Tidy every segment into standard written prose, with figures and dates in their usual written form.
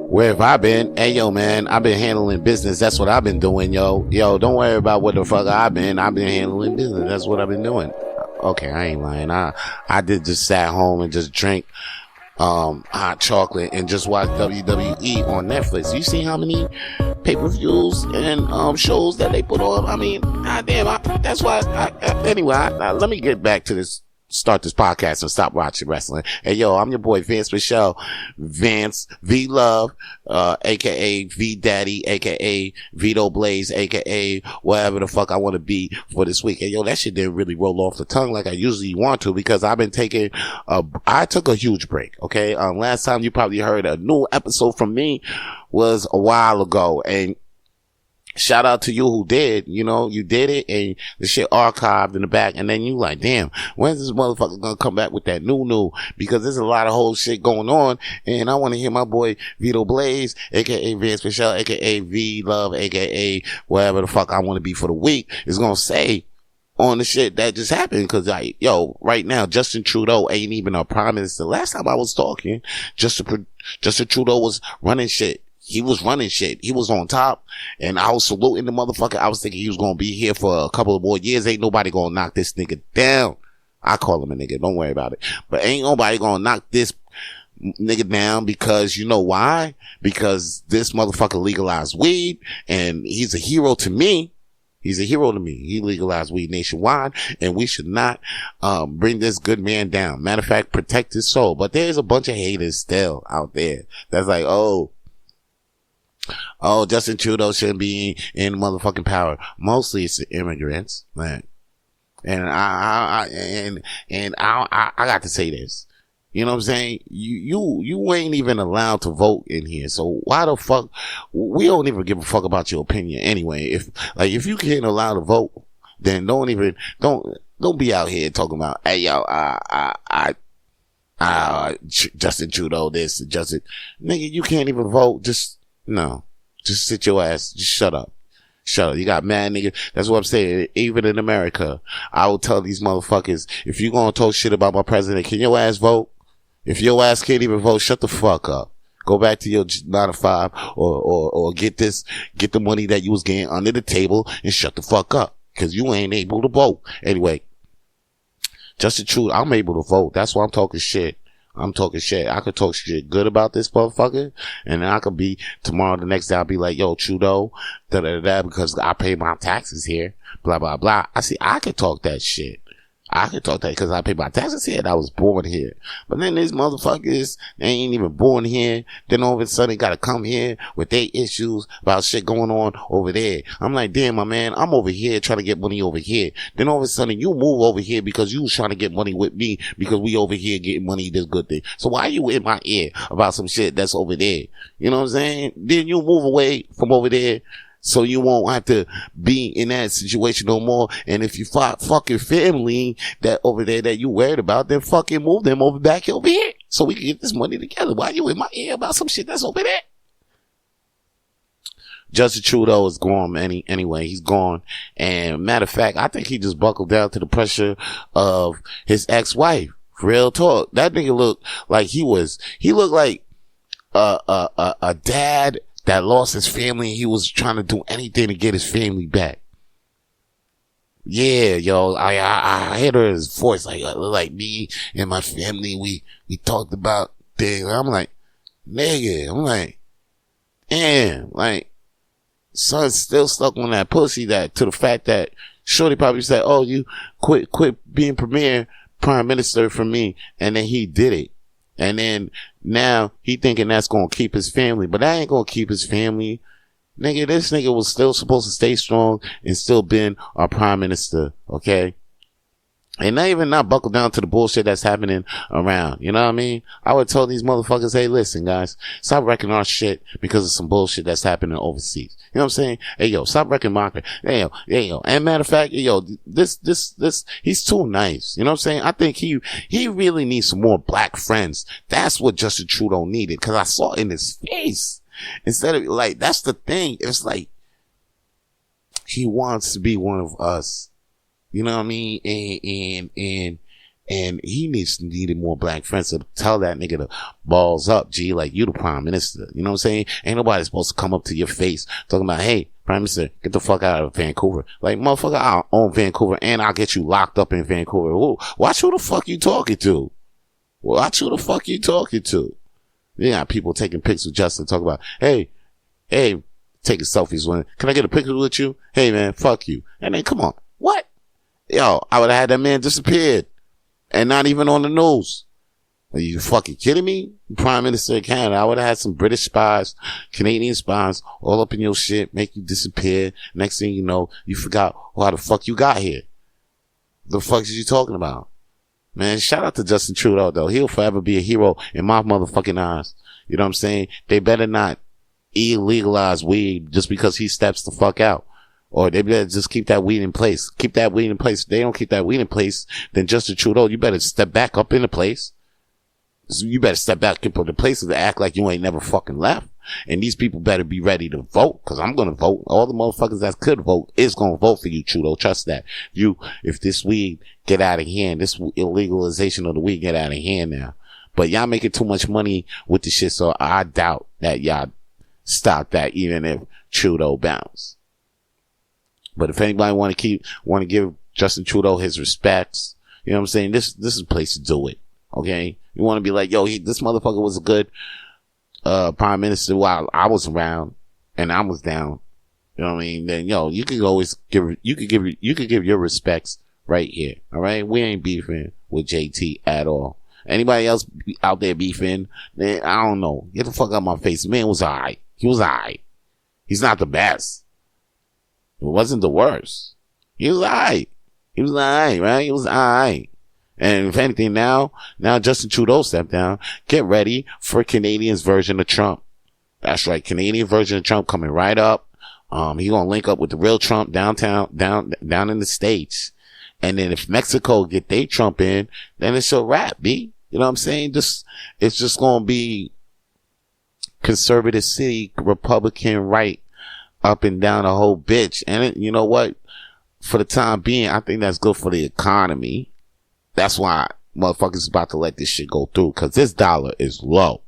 Where have I been? Hey, yo, man, I've been handling business. That's what I've been doing, yo. Yo, don't worry about what the fuck I've been handling business. That's what I've been doing. Okay, I ain't lying. I did just sat home and just drink hot chocolate and just watch WWE on Netflix. You see how many pay-per-views and shows that they put on? I mean, goddamn, that's why. Anyway, let me get back to this. Start this podcast and stop watching wrestling. Hey, yo, I'm your boy Vance Michel, Vance V Love, aka V Daddy, aka Vito Blaze, aka whatever the fuck I want to be for this week. Hey, yo, that shit didn't really roll off the tongue like I usually want to, because I've been I took a huge break. Okay. Last time you probably heard a new episode from me was a while ago, and shout out to you who did. You know, you did it and the shit archived in the back, and then you like, damn, when's this motherfucker gonna come back with that new? Because there's a lot of whole shit going on, and I want to hear my boy Vito Blaze, aka Vance Michel, aka V Love, aka whatever the fuck I want to be for the week, is gonna say on the shit that just happened. Cause like, yo, right now, Justin Trudeau ain't even a prime minister. Last time I was talking, Justin Trudeau was running shit. He was running shit. He was on top, and I was saluting the motherfucker. I was thinking he was gonna be here for a couple of more years. Ain't nobody gonna knock this nigga down. I call him a nigga. Don't worry about it. But ain't nobody gonna knock this nigga down, because you know why? Because this motherfucker legalized weed, and he's a hero to me. He's a hero to me. He legalized weed nationwide, and we should not bring this good man down. Matter of fact, protect his soul. But there's a bunch of haters still out there that's like, oh, Justin Trudeau shouldn't be in motherfucking power. Mostly it's the immigrants, man. And I got to say this. You know what I'm saying? You ain't even allowed to vote in here. So why the fuck? We don't even give a fuck about your opinion anyway. If you can't allow to vote, then don't be out here talking about, hey, yo, Justin Trudeau this, Justin, nigga, you can't even vote. Just sit your ass. Just shut up. You got mad niggas. That's what I'm saying. Even in America, I will tell these motherfuckers, if you gonna talk shit about my president, can your ass vote? If your ass can't even vote, shut the fuck up. Go back to your 9 to 5 or get the money that you was getting under the table and shut the fuck up. Cause you ain't able to vote. Anyway, Justin Trudeau, I'm able to vote. That's why I'm talking shit. I could talk shit good about this motherfucker, and then I could be tomorrow, the next day, I'll be like, yo, Trudeau, because I pay my taxes here, blah, blah, blah. I could talk that shit. I could talk that because I pay my taxes here and I was born here. But then these motherfuckers, they ain't even born here. Then all of a sudden they gotta come here with their issues about shit going on over there. I'm like, damn, my man, I'm over here trying to get money over here. Then all of a sudden you move over here because you was trying to get money with me because we over here getting money, this good thing. So why are you in my ear about some shit that's over there? You know what I'm saying? Then you move away from over there, so you won't have to be in that situation no more. And if you fucking family that over there that you worried about, then fucking move them over back over here so we can get this money together. Why you in my ear about some shit that's over there? Justin Trudeau is gone anyway. He's gone. And matter of fact, I think he just buckled down to the pressure of his ex-wife. Real talk. That nigga looked like he looked like a dad that lost his family, and he was trying to do anything to get his family back. Yeah, yo, I heard his voice like me and my family, we talked about things. I'm like, nigga, damn, like, son's still stuck on that pussy, that to the fact that Shorty probably said, oh, you quit being prime minister for me, and then he did it. And then now he thinking that's gonna keep his family, but that ain't gonna keep his family. Nigga, this nigga was still supposed to stay strong and still been our prime minister, okay? And not even not buckle down to the bullshit that's happening around. You know what I mean? I would tell these motherfuckers, hey, listen, guys, stop wrecking our shit because of some bullshit that's happening overseas. You know what I'm saying? Hey, yo, stop wrecking my, hey, yo. And matter of fact, yo, this, he's too nice. You know what I'm saying? I think he really needs some more black friends. That's what Justin Trudeau needed, because I saw it in his face. Instead of, like, that's the thing. It's like, he wants to be one of us. You know what I mean? And he needed more black friends to tell that nigga to balls up, G, like you the prime minister. You know what I'm saying? Ain't nobody supposed to come up to your face talking about, hey, prime minister, get the fuck out of Vancouver. Like, motherfucker, I'll own Vancouver and I'll get you locked up in Vancouver. Ooh, watch who the fuck you talking to. Watch who the fuck you talking to. You got people taking pics with Justin talking about, hey, taking selfies when, can I get a picture with you? Hey man, fuck you. And then come on. What? Yo, I would have had that man disappeared. And not even on the news. Are you fucking kidding me? Prime Minister of Canada, I would have had some British spies, Canadian spies, all up in your shit, make you disappear. Next thing you know, you forgot how the fuck you got here. The fuck is you talking about? Man, shout out to Justin Trudeau, though. He'll forever be a hero in my motherfucking eyes. You know what I'm saying? They better not illegalize weed just because he steps the fuck out. Or they better just keep that weed in place. Keep that weed in place. If they don't keep that weed in place, then Justin Trudeau, you better step back up in the place. You better step back up in the place and act like you ain't never fucking left. And these people better be ready to vote, because I'm going to vote. All the motherfuckers that could vote is going to vote for you, Trudeau. Trust that. If this weed get out of hand, this illegalization of the weed get out of hand now. But y'all making too much money with the shit, so I doubt that y'all stop that even if Trudeau bounce. But if anybody want to give Justin Trudeau his respects, you know what I'm saying? This is a place to do it. Okay? You want to be like, yo, this motherfucker was a good, prime minister while I was around and I was down. You know what I mean? Then, yo, you could always give your respects right here. All right? We ain't beefing with JT at all. Anybody else out there beefing? Man, I don't know. Get the fuck out of my face. Man was alright. He was alright. He's not the best. It wasn't the worst. He was alright. He was alright, right? He was alright. And if anything, now Justin Trudeau stepped down. Get ready for Canadian's version of Trump. That's right. Canadian version of Trump coming right up. He gonna link up with the real Trump down in the States. And then if Mexico get their Trump in, then it's a wrap, B. You know what I'm saying? It's just gonna be conservative city, Republican right, up and down the whole bitch. And you know what? For the time being, I think that's good for the economy. That's why motherfuckers is about to let this shit go through, because this dollar is low.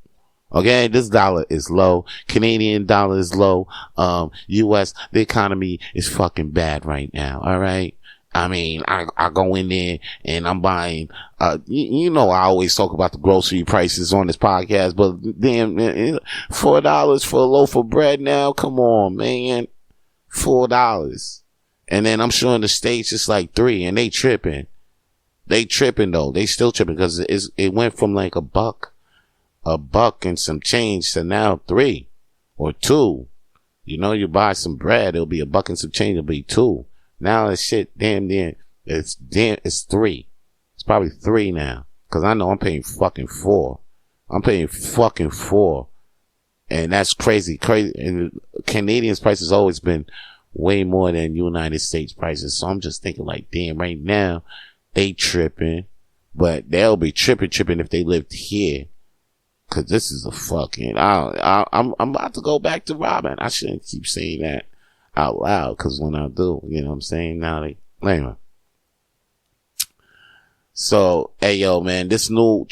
Okay? This dollar is low. Canadian dollar is low. US, the economy is fucking bad right now. All right? I mean, I go in there and I'm buying, you know, I always talk about the grocery prices on this podcast, but damn, $4 for a loaf of bread now. Come on, man. $4. And then I'm sure in the States it's like $3, and they tripping. They tripping though. They still tripping because it went from like a buck and some change to now $3 or $2. You know, you buy some bread, it'll be a buck and some change, it'll be $2. Now this shit, it's $3. It's probably $3 now. Cause I know I'm paying fucking $4. I'm paying fucking $4. And that's crazy. And Canadians' price has always been way more than United States prices. So I'm just thinking like, damn, right now, they tripping. But they'll be tripping if they lived here. Cause this is a fucking, I'm about to go back to robbing. I shouldn't keep saying that out loud, because when I do, you know what I'm saying? Anyway. So, hey yo, man, this new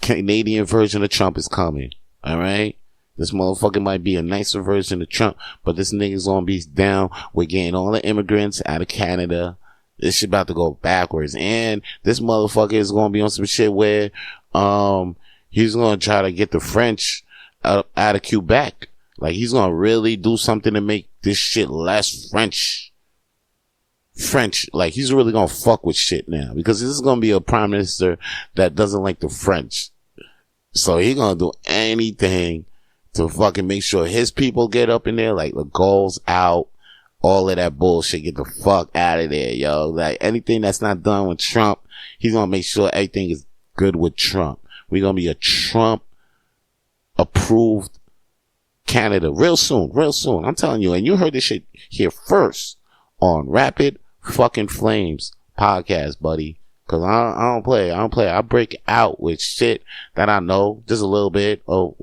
Canadian version of Trump is coming. Alright? This motherfucker might be a nicer version of Trump, but this nigga's gonna be down with getting all the immigrants out of Canada. This shit about to go backwards. And this motherfucker is gonna be on some shit where, he's gonna try to get the French out of Quebec. Like, he's gonna really do something to make this shit less French. Like, he's really gonna fuck with shit now, because this is gonna be a prime minister that doesn't like the French. So he's gonna do anything to fucking make sure his people get up in there, like the goals out, all of that bullshit, get the fuck out of there, yo. Like, anything that's not done with Trump, he's gonna make sure everything is good with Trump. We're gonna be a Trump approved Canada real soon. I'm telling you, and you heard this shit here first on Rapid Fucking Flames podcast, buddy. Cause I don't play. I break out with shit that I know just a little bit or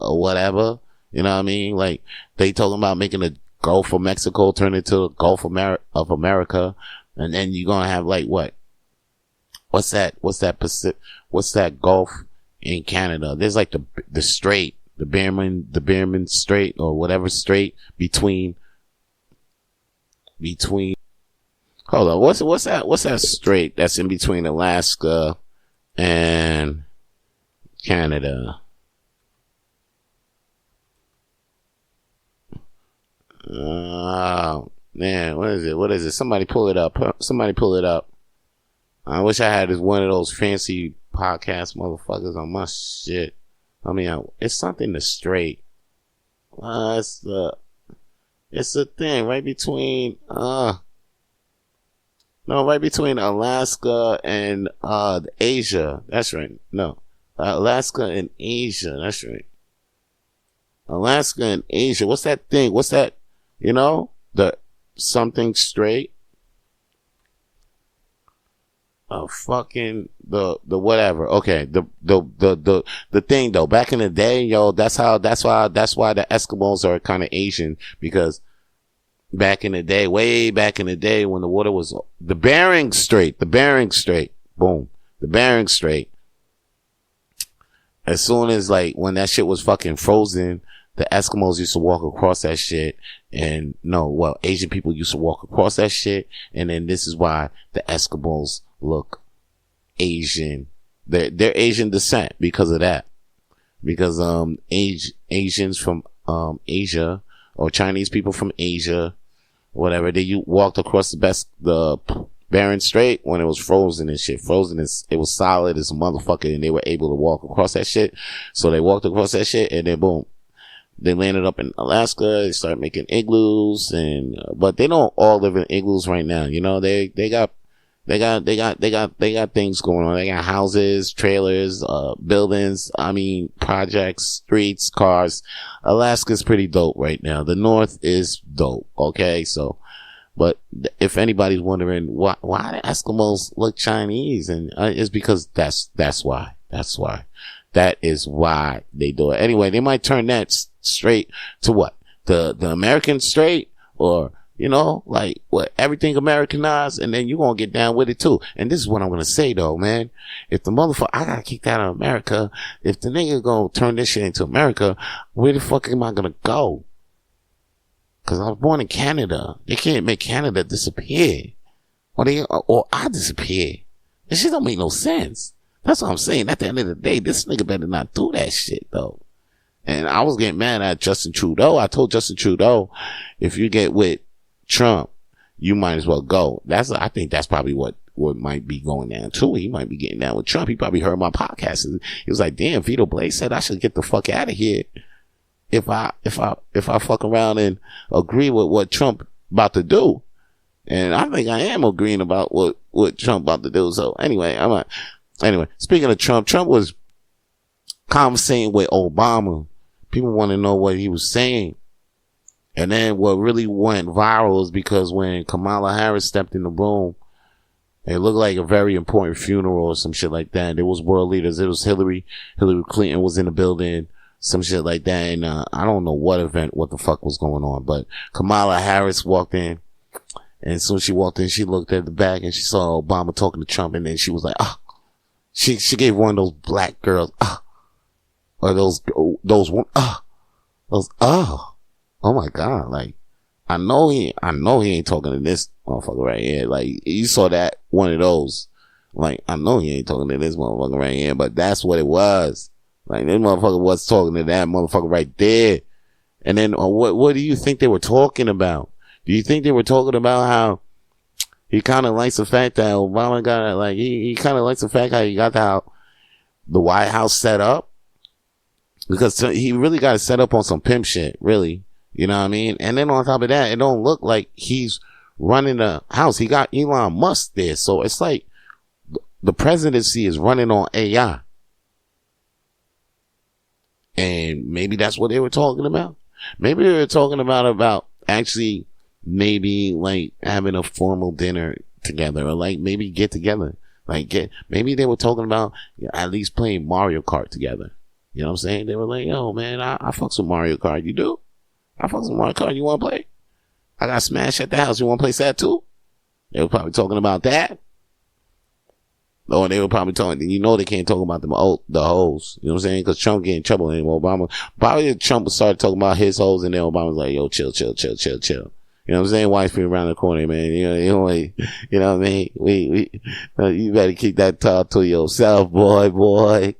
whatever. You know what I mean? Like, they talking about making the Gulf of Mexico turn into the Gulf of America, and then you're gonna have like what? what's that Pacific, what's that Gulf in Canada? There's like the strait, the Bearman Strait or whatever strait between, hold on, what's that strait that's in between Alaska and Canada? Oh man, what is it? Somebody pull it up. I wish I had one of those fancy podcast motherfuckers on my shit. I mean, it's something to straight. It's the thing right between right between Alaska and Asia. That's right. No, Alaska and Asia. That's right. Alaska and Asia. What's that thing? What's that? You know, the something straight. Fucking the whatever. Okay, the thing though. Back in the day, yo, that's why the Eskimos are kind of Asian, because back in the day, way back in the day, when the water was the Bering Strait, boom, the Bering Strait. As soon as when that shit was fucking frozen, the Eskimos used to walk across that shit, and Asian people used to walk across that shit, and then this is why the Eskimos look Asian. They're Asian descent because of that. Because Asians from Asia, or Chinese people from Asia, whatever, you walked across the Bering Strait when it was frozen and shit. It was solid as a motherfucker, and they were able to walk across that shit. So they walked across that shit, and then boom, they landed up in Alaska. They started making igloos, but they don't all live in igloos right now. You know, they got things going on. They got houses, trailers, buildings. I mean, projects, streets, cars. Alaska's pretty dope right now. The North is dope. Okay, so, but if anybody's wondering why the Eskimos look Chinese, and it's because that's why. That is why they do it. Anyway, they might turn that straight to what? The American straight, or, everything Americanized, and then you gonna get down with it too. And this is what I'm gonna say though, man. If the motherfucker, I got kicked out of America, if the nigga gonna turn this shit into America, where the fuck am I gonna go? Cause I was born in Canada. They can't make Canada disappear. Or I disappear. This shit don't make no sense. That's what I'm saying. At the end of the day, this nigga better not do that shit though. And I was getting mad at Justin Trudeau. I told Justin Trudeau, if you get with Trump, you might as well go. I think that's probably what might be going down too. He might be getting down with Trump. He probably heard my podcast. He was like, damn, Vito Blaze said I should get the fuck out of here if I fuck around and agree with what Trump about to do. And I think I am agreeing about what Trump about to do. So anyway, speaking of Trump was conversating with Obama. People want to know what he was saying. And then what really went viral is because when Kamala Harris stepped in the room, it looked like a very important funeral or some shit like that. There was world leaders. It was Hillary Clinton was in the building, some shit like that. And I don't know what the fuck was going on. But Kamala Harris walked in. And as soon as she walked in, she looked at the back and she saw Obama talking to Trump. And then she was like, she gave one of those black girls, or oh my God. Like, I know he ain't talking to this motherfucker right here. Like, you saw that one of those. Like, I know he ain't talking to this motherfucker right here, but that's what it was. Like, this motherfucker was talking to that motherfucker right there. And then, what do you think they were talking about? Do you think they were talking about how he kind of likes the fact that Obama got, he kind of likes the fact how he got the White House set up? Because he really got it set up on some pimp shit, really. You know what I mean? And then on top of that, it don't look like he's running the house. He got Elon Musk there. So it's like the presidency is running on AI. And maybe that's what they were talking about. Maybe they were talking about actually maybe having a formal dinner together, or maybe get together. Maybe they were talking about at least playing Mario Kart together. You know what I'm saying? They were like, yo, man, I fucks with Mario Kart. You do? I fucks with Mario Kart. You want to play? I got Smash at the house. You want to play that too? They were probably talking about that. Or they were probably talking, they can't talk about the hoes. You know what I'm saying? Because Trump get in trouble anymore. Obama, probably Trump started talking about his hoes, and then Obama was like, yo, chill. You know what I'm saying? Wife's been around the corner, man. You know what I mean? You better keep that talk to yourself, boy.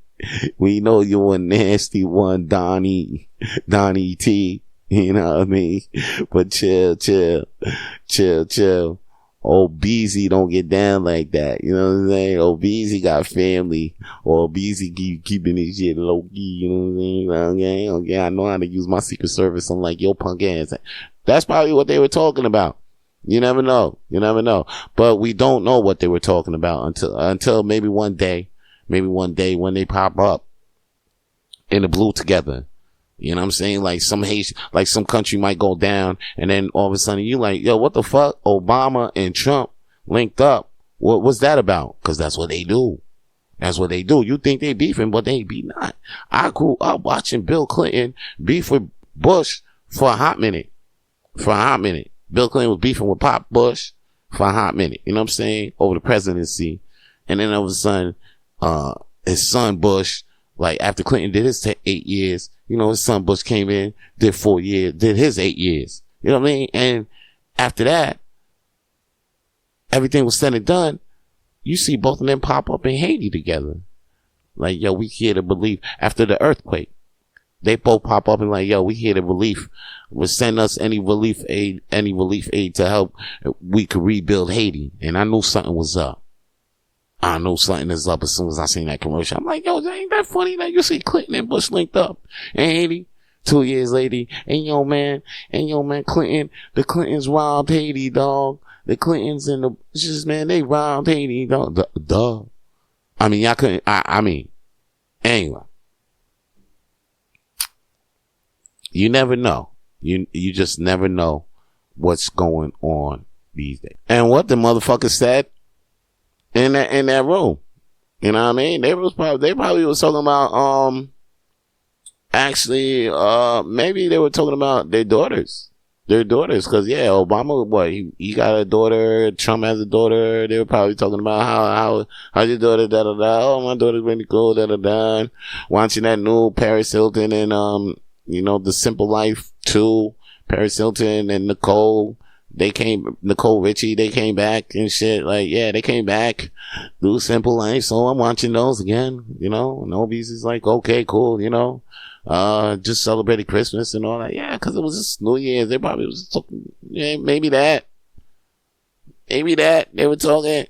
We know you a nasty one, Donnie T. You know what I mean? But chill. Old Beezy don't get down like that. You know what I'm saying? Old Beezy got family. Or Beezy keeping his shit low key. You know what I'm saying? Okay, I know how to use my Secret Service, unlike your punk ass. That's probably what they were talking about. You never know. But we don't know what they were talking about until maybe one day when they pop up in the blue together. You know what I'm saying? Like some country might go down, and then all of a sudden you like, yo, what the fuck? Obama and Trump linked up. What was that about? Cause that's what they do. You think they beefing, but they be not. I grew up watching Bill Clinton beef with Bush for a hot minute. Bill Clinton was beefing with Pop Bush for a hot minute. You know what I'm saying? Over the presidency. And then all of a sudden, his son Bush, like after Clinton did his 8 years, his son Bush came in, did 4 years, did his 8 years. You know what I mean? And after that, everything was said and done. You see both of them pop up in Haiti together. Like, yo, we here to believe after the earthquake. They both pop up and like, yo, we here to relief. Will send us any relief aid to help. We could rebuild Haiti. And I knew something was up. I know something is up as soon as I seen that commercial. I'm like, yo, ain't that funny that you see Clinton and Bush linked up in Haiti 2 years later? And yo, man, Clinton, the Clintons robbed Haiti, dog. The Clintons and they robbed Haiti, dog. Duh. I mean, y'all couldn't, anyway. You never know. You just never know what's going on these days. And what the motherfucker said in that room. You know what I mean? They probably was talking about, maybe they were talking about their daughters. Cause yeah, Obama, he got a daughter, Trump has a daughter. They were probably talking about how your daughter, oh, my daughter's really cool, watching that new Paris Hilton and, The Simple Life 2, Paris Hilton and Nicole Richie, they came back and shit. Like, yeah, they came back. Do Simple Life. So I'm watching those again, Nobody's is like, okay, cool, just celebrated Christmas and all that. Yeah, cause it was just New Year's. They probably was talking, maybe that. They were talking.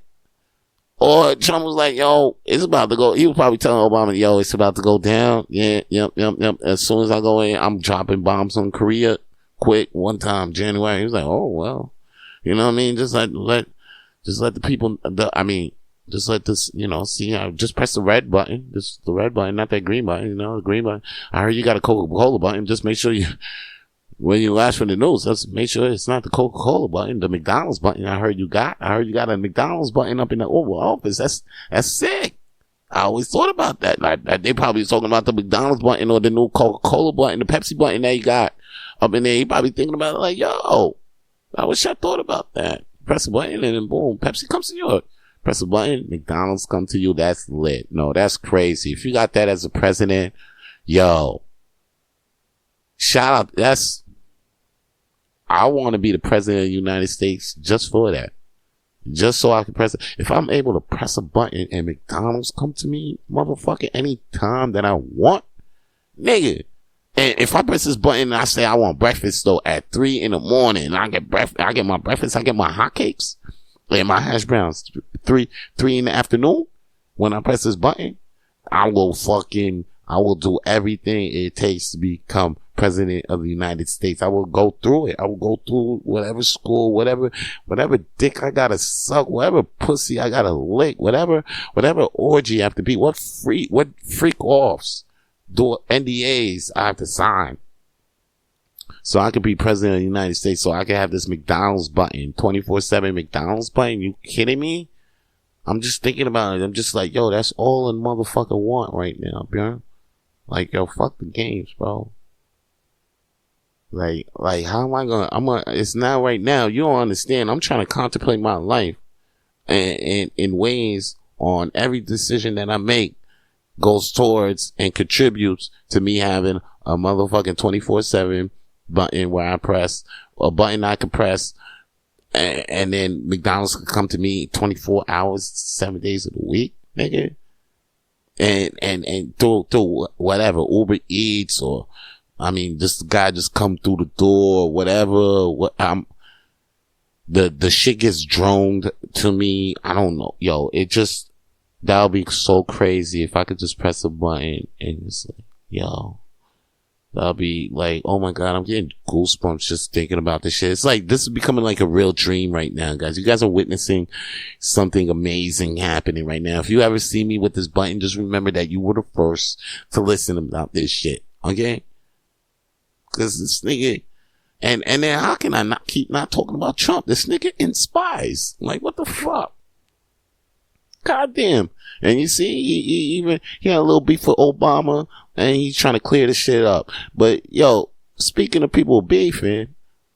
Or Trump was like, yo, it's about to go. He was probably telling Obama, yo, it's about to go down. Yeah, yep. As soon as I go in, I'm dropping bombs on Korea. Quick, one time, January. He was like, oh, well, you know what I mean? Just let the people, just let this, see, just press the red button, the red button, not that green button, the green button. I heard you got a Coca-Cola button. Just make sure when you ask for the news, let's make sure it's not the Coca-Cola button, the McDonald's button. I heard you got a McDonald's button up in the Oval Office. That's sick. I always thought about that. Like, they probably was talking about the McDonald's button or the new Coca-Cola button, the Pepsi button that you got up in there. He probably thinking about it like, yo, I wish I thought about that. Press a button and then boom, Pepsi comes to you. Press a button, McDonald's come to you. That's lit. No, that's crazy. If you got that as a president, yo, shout out. I want to be the president of the United States just for that. Just so I can press it. If I'm able to press a button and McDonald's come to me, motherfucker, any time that I want, nigga. And if I press this button and I say I want breakfast though at 3 in the morning, and I get my breakfast, I get my hotcakes and my hash browns 3 in the afternoon. When I press this button, I will do everything it takes to become president of the United States. I will go through it. I will go through whatever school, whatever dick I gotta suck, whatever pussy I gotta lick, whatever orgy I have to be, what freak offs, do NDAs I have to sign, so I can be president of the United States, so I can have this McDonald's button, 24/7 McDonald's button. You kidding me? I'm just thinking about it. I'm just like, yo, that's all a motherfucker want right now, bro. Like, yo, fuck the games, bro. Like, how am I gonna, it's now right now, you don't understand. I'm trying to contemplate my life and in ways on every decision that I make goes towards and contributes to me having a motherfucking 24/7 button where I press, a button I can press, and then McDonald's can come to me 24 hours, 7 days of the week, nigga. And through whatever, Uber Eats, or, I mean, this guy just come through the door, whatever, the shit gets droned to me. I don't know. Yo, that would be so crazy if I could just press a button and it's like, yo, that'll be like, oh my God, I'm getting goosebumps just thinking about this shit. It's like, this is becoming like a real dream right now, guys. You guys are witnessing something amazing happening right now. If you ever see me with this button, just remember that you were the first to listen about this shit. Okay? Cause this nigga, and then how can I not keep not talking about Trump? This nigga inspires. Like, what the fuck? Goddamn. And you see, he had a little beef with Obama, and he's trying to clear the shit up. But, yo, speaking of people beefing,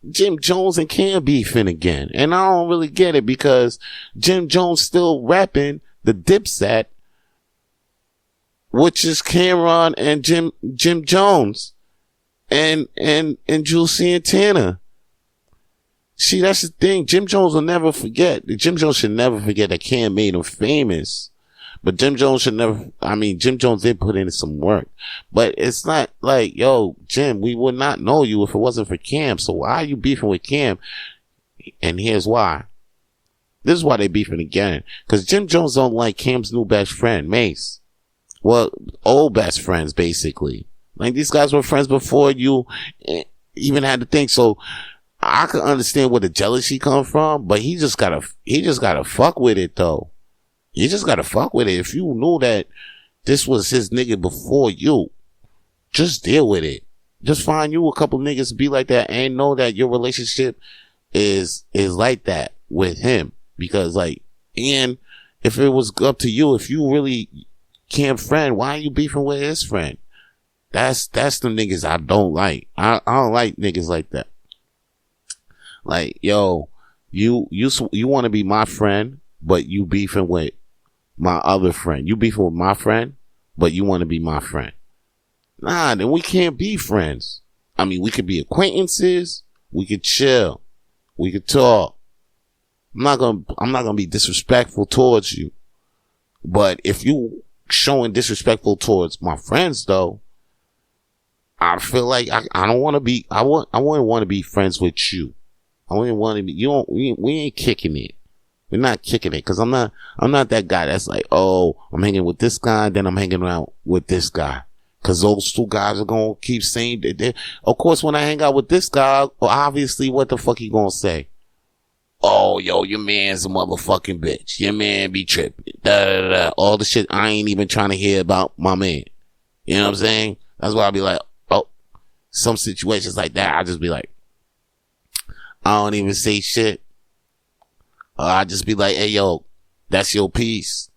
Jim Jones and Cam beefing again. And I don't really get it, because Jim Jones still rapping the Dipset, which is Cameron and Jim Jones and Jules Santana. See, that's the thing. Jim Jones will never forget. Jim Jones should never forget that Cam made him famous. But Jim Jones should never, Jim Jones did put in some work. But it's not like, yo, Jim, we would not know you if it wasn't for Cam. So why are you beefing with Cam? And here's why. This is why they beefing again. Because Jim Jones don't like Cam's new best friend, Mase. Well, old best friends, basically. Like, these guys were friends before you even had to think. So I can understand where the jealousy comes from, but he just gotta fuck with it, though. You just gotta fuck with it. If you knew that this was his nigga before you, just deal with it. Just find you a couple niggas to be like that and know that your relationship is like that with him. Because, like, and if it was up to you, if you really can't friend, why are you beefing with his friend? That's the niggas I don't like. I don't like niggas like that. Like, yo, you want to be my friend, but you beefing with my other friend. You beefing with my friend, but you want to be my friend. Nah, then we can't be friends. I mean, we could be acquaintances. We could chill. We could talk. I'm not gonna be disrespectful towards you. But if you showing disrespectful towards my friends, though, I feel like I don't want to be. I wouldn't want to be friends with you. I wouldn't want to be. We ain't kicking it. We're not kicking it, because I'm not that guy that's like, oh, I'm hanging with this guy, then I'm hanging around with this guy. Because those two guys are going to keep saying that. Of course, when I hang out with this guy, obviously, what the fuck he going to say? Oh, yo, your man's a motherfucking bitch. Your man be tripping. Da, da, da. All the shit I ain't even trying to hear about my man. You know what I'm saying? That's why I'll be like, oh, some situations like that, I just be like, I don't even say shit. I just be like, hey, yo, that's your piece.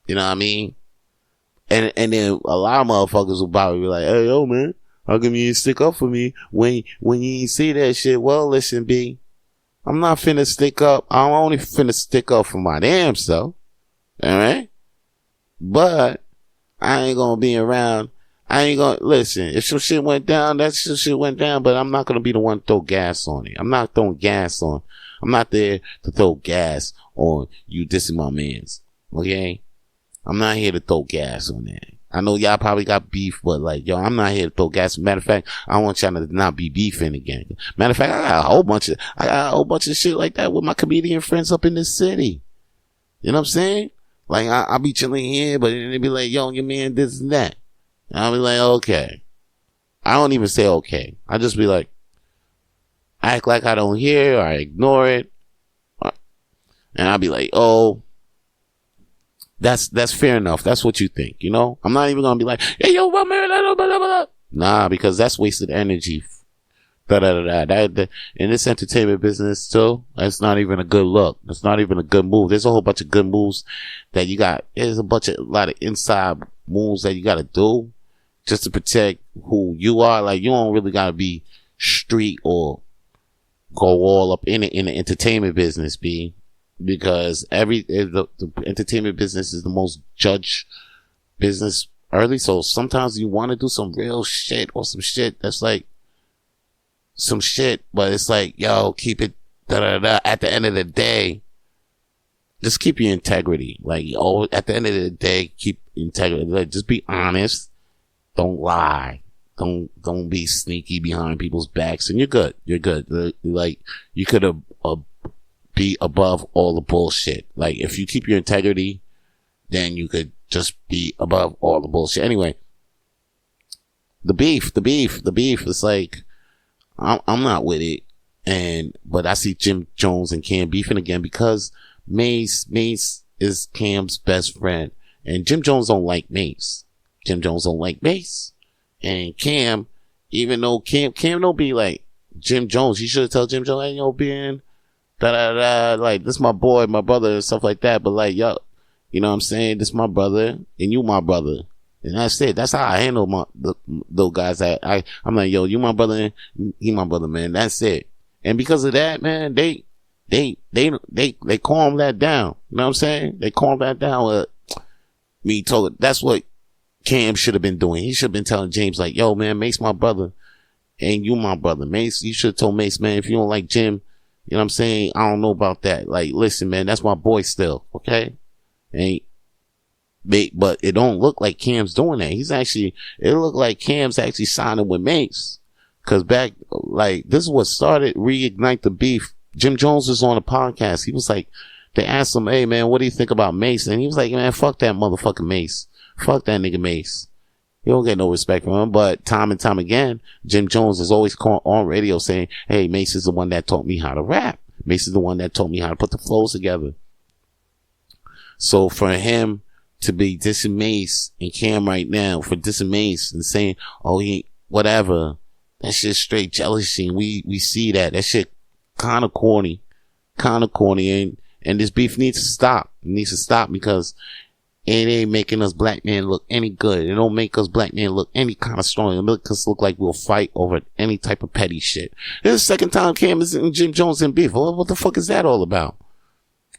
You know what I mean? And then a lot of motherfuckers will probably be like, hey, yo, man, how come you didn't stick up for me when you ain't see that shit? Well, listen, B, I'm not finna stick up. I'm only finna stick up for my damn self. All right? But I ain't gonna be around. I ain't gonna, listen, if some shit went down, that shit went down, but I'm not gonna be the one to throw gas on it. I'm not throwing gas on. I'm not there to throw gas on you dissing my mans. Okay? I'm not here to throw gas on that. I know y'all probably got beef, but like, yo, I'm not here to throw gas. Matter of fact, I want y'all to not be beefing again. Matter of fact, I got a whole bunch of shit like that with my comedian friends up in this city. You know what I'm saying? Like, I'll be chilling here, but then they be like, yo, your man, this and that. And I'll be like, okay. I don't even say okay. I just be like, I act like I don't hear, or I ignore it. And I'll be like, oh, that's fair enough. That's what you think, you know? I'm not even gonna be like, hey, yo, blah, blah, blah, blah, blah. Nah, because that's wasted energy. In this entertainment business, too, that's not even a good look. That's not even a good move. There's a whole bunch of good moves that you got. There's a lot of inside moves that you gotta do just to protect who you are. Like, you don't really gotta be street or go all up in it in the entertainment business, B. because the entertainment business is the most judged business early. So sometimes you want to do some real shit or some shit that's like some shit, but it's like, yo, keep it at the end of the day, just keep your integrity. Like, at the end of the day, keep integrity. Like, just be honest. Don't lie. Don't be sneaky behind people's backs, and you're good. You're good. Like, you could be above all the bullshit. Like, if you keep your integrity, then you could just be above all the bullshit. Anyway, the beef. It's like, I'm not with it. But I see Jim Jones and Cam beefing again because Mase is Cam's best friend, and Jim Jones don't like Mase. And Cam, even though Cam don't be like Jim Jones, he should tell Jim Jones, hey, yo, Ben, like, this my boy, my brother, and stuff like that. But like, yo, you know what I'm saying? This my brother, and you my brother. And that's it. That's how I handle those guys. I'm like, yo, you my brother, he my brother, man. That's it. And because of that, man, they calm that down. You know what I'm saying? They calm that down. That's what Cam should have been doing. He should have been telling James, like, yo, man, Mase my brother, and you my brother. Mase, you should have told Mase, man, if you don't like Jim, you know what I'm saying? I don't know about that. Like, listen, man, that's my boy still, okay? But it don't look like Cam's doing that. It looked like Cam's actually signing with Mase. Cause back, like, this is what started, reignite the beef. Jim Jones was on a podcast. He was like, they asked him, hey man, what do you think about Mase? And he was like, man, fuck that motherfucking Mase. Fuck that nigga Mase. You don't get no respect from him. But time and time again, Jim Jones is always on radio saying, hey, Mase is the one that taught me how to rap. Mase is the one that taught me how to put the flows together. So for him to be dissing Mase and Cam right now, for dissing Mase and saying, oh, he, whatever, that shit's straight jealousy. And we see that. That shit kind of corny. And this beef needs to stop. It needs to stop because it ain't making us black men look any good. It don't make us black men look any kind of strong. It makes us look like we'll fight over any type of petty shit. This is the second time Cam is in Jim Jones in beef. What the fuck is that all about?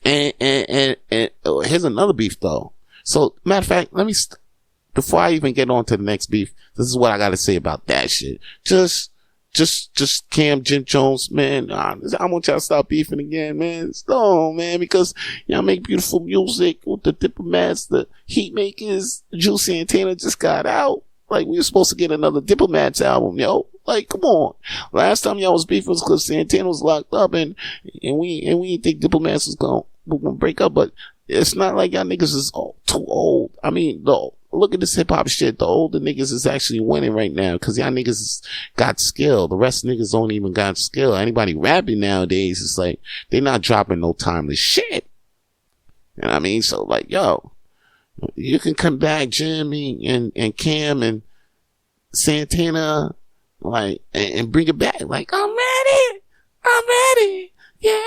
And here's another beef though. So, matter of fact, before I even get on to the next beef, this is what I gotta say about that shit. Just Cam, Jim Jones, man. I want y'all to stop beefing again, man. No, man, because y'all make beautiful music with the Diplomats, the Heat Makers. Jules Santana just got out. Like, we were supposed to get another Diplomats album, yo. Like, come on. Last time y'all was beefing was because Santana was locked up, and we didn't think Diplomats was gonna break up, but it's not like y'all niggas is too old. I mean, look at this hip hop shit. The older niggas is actually winning right now because y'all niggas got skill. The rest niggas don't even got skill. Anybody rapping nowadays, it's like they not dropping no timeless shit. You know what I mean? So like, yo, you can come back, Jimmy and Cam and Santana, like, and bring it back. Like, I'm ready. Yeah,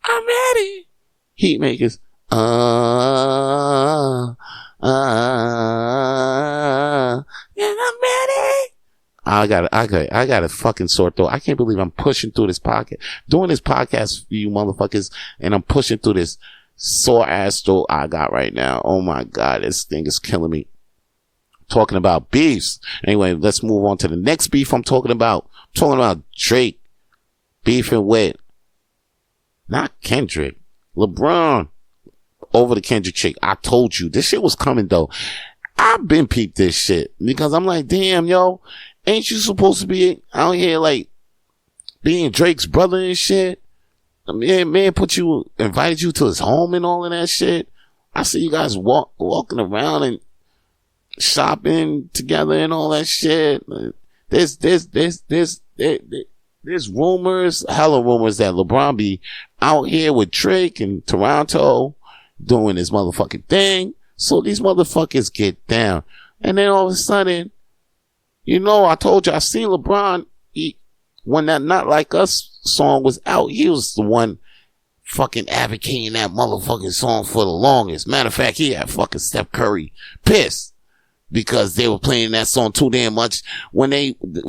I'm ready. Heat Makers. Yeah, I'm ready. I got a fucking sore throat. I can't believe I'm pushing through this podcast, doing this podcast for you motherfuckers, and I'm pushing through this sore ass throat I got right now. Oh my God, this thing is killing me. Talking about beefs. Anyway, let's move on to the next beef I'm talking about. I'm talking about Drake beefing with, not Kendrick, LeBron over the Kendrick chick. I told you this shit was coming though. I've been peeped this shit because I'm like, damn, yo, ain't you supposed to be out here like being Drake's brother and shit? Man invited you to his home and all of that shit. I see you guys walking around and shopping together and all that shit. There's rumors, hella rumors that LeBron be out here with Drake in Toronto doing his motherfucking thing. So these motherfuckers get down. And then all of a sudden, you know, I told you, I seen LeBron, when that Not Like Us song was out, he was the one fucking advocating that motherfucking song for the longest. Matter of fact, he had fucking Steph Curry pissed because they were playing that song too damn much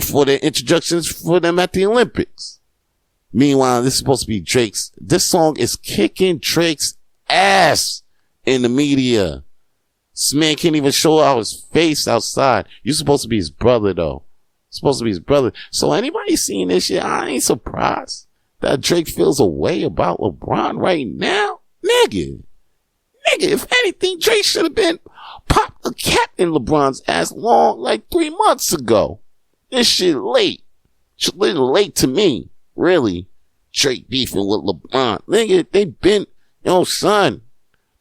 for the introductions for them at the Olympics. Meanwhile, this is supposed to be Drake's. This song is kicking Drake's ass in the media. This man can't even show out his face outside. You're supposed to be his brother, though. Supposed to be his brother. So anybody seeing this shit, I ain't surprised that Drake feels a way about LeBron right now. Nigga, if anything, Drake should have been popped a cat in LeBron's ass like 3 months ago. This shit late. It's a little late to me. Really. Drake beefing with LeBron. Nigga, they been, son.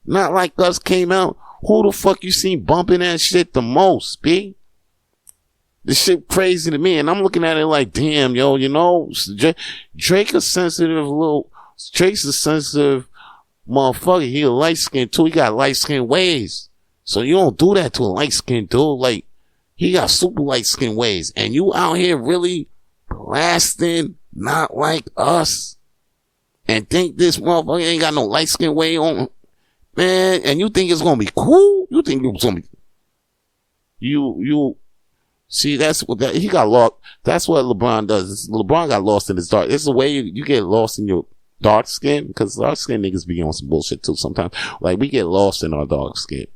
Not Like Us came out. Who the fuck you seen bumping that shit the most, B? This shit crazy to me, and I'm looking at it like, damn, Drake's a sensitive motherfucker. He a light skin too. He got light skin ways. So you don't do that to a light skin dude. Like, he got super light skin ways, and you out here really blasting Not Like Us, and think this motherfucker ain't got no light skin way on, man, and you think it's gonna be cool? You think it's gonna be, see, that's what he got lost. That's what LeBron does. LeBron got lost in his dark. It's the way you get lost in your dark skin, because dark skin niggas be on some bullshit too sometimes. Like, we get lost in our dark skin.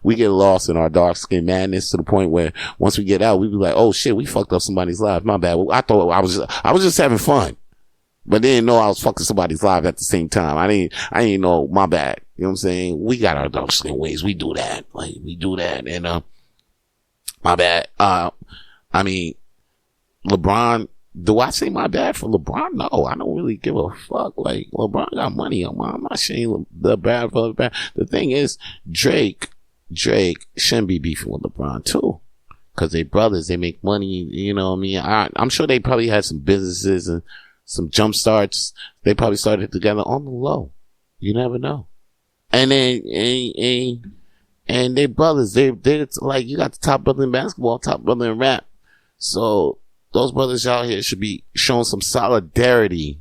We get lost in our dark skin madness to the point where once we get out, we be like, oh shit, we fucked up somebody's life. My bad. I thought I was just having fun, but didn't know I was fucking somebody's life at the same time. I didn't know. My bad. You know what I'm saying? We got our dark skin ways. We do that. Like, we do that. And, my bad. I mean, LeBron, do I say my bad for LeBron? No, I don't really give a fuck. Like, LeBron got money. I'm not saying the bad for LeBron. The thing is, Drake shouldn't be beefing with LeBron too. Cause they brothers, they make money, you know what I mean? I'm sure they probably had some businesses and some jump starts. They probably started together on the low. You never know. And then, and they brothers, they're like, you got the top brother in basketball, top brother in rap. So those brothers out here should be showing some solidarity,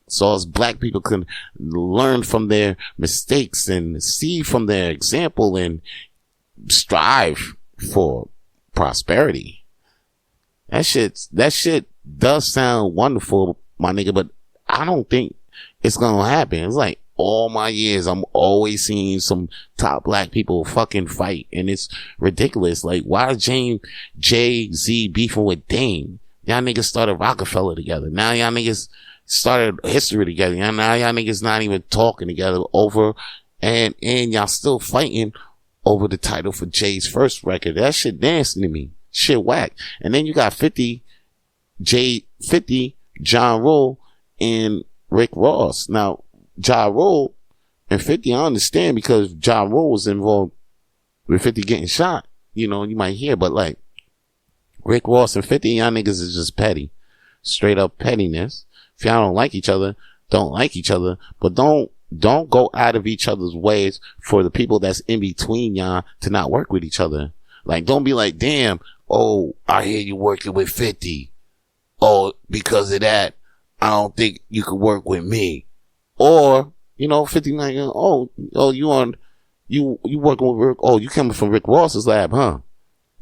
so as black people can learn from their mistakes and see from their example and strive for prosperity. That shit does sound wonderful, my nigga, but I don't think it's gonna happen. It's like, all my years, I'm always seeing some top black people fucking fight, and it's ridiculous. Like, why is Jay-Z beefing with Dame? Y'all niggas started Rockefeller together. Now y'all niggas started history together. Now y'all niggas not even talking together over, and y'all still fighting over the title for Jay's first record. That shit dancing to me. Shit whack. And then you got 50, John Rule, and Rick Ross. Now, Ja Rule and 50, I understand, because Ja Rule was involved with 50 getting shot. You know, you might hear, but like, Rick Ross and 50, y'all niggas is just petty. Straight up pettiness. If y'all don't like each other, don't like each other, but don't go out of each other's ways for the people that's in between y'all to not work with each other. Like, don't be like, damn, oh, I hear you working with 50. Oh, because of that, I don't think you could work with me. Or, 50 like, you working with Rick, you coming from Rick Ross's lab, huh?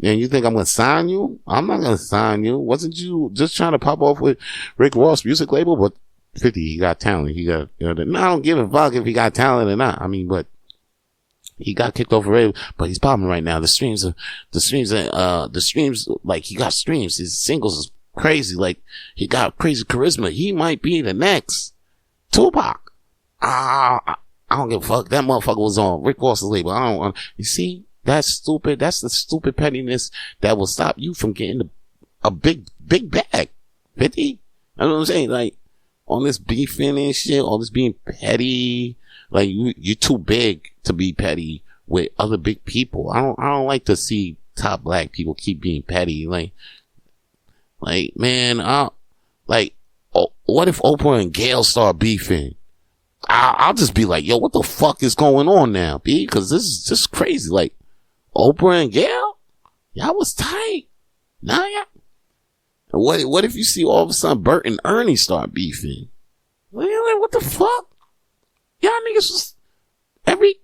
And you think I'm gonna sign you? I'm not gonna sign you. Wasn't you just trying to pop off with Rick Ross music label? But 50, he got talent. He got, no, I don't give a fuck if he got talent or not. I mean, but he got kicked off the radio, but he's popping right now. The streams, like, he got streams. His singles is crazy. Like, he got crazy charisma. He might be the next Tupac. I don't give a fuck. That motherfucker was on Rick Ross's label. You see, that's stupid. That's the stupid pettiness that will stop you from getting a big bag. 50? You know what I'm saying? Like, on this beefing and shit, all this being petty, like, you're too big to be petty with other big people. I don't like to see top black people keep being petty. Like, man, what if Oprah and Gayle start beefing? I'll just be like, yo, what the fuck is going on now, B? Because this is just crazy. Like, Oprah and Gayle, y'all was tight. Now y'all. What if you see all of a sudden Bert and Ernie start beefing? What the fuck? Y'all niggas was every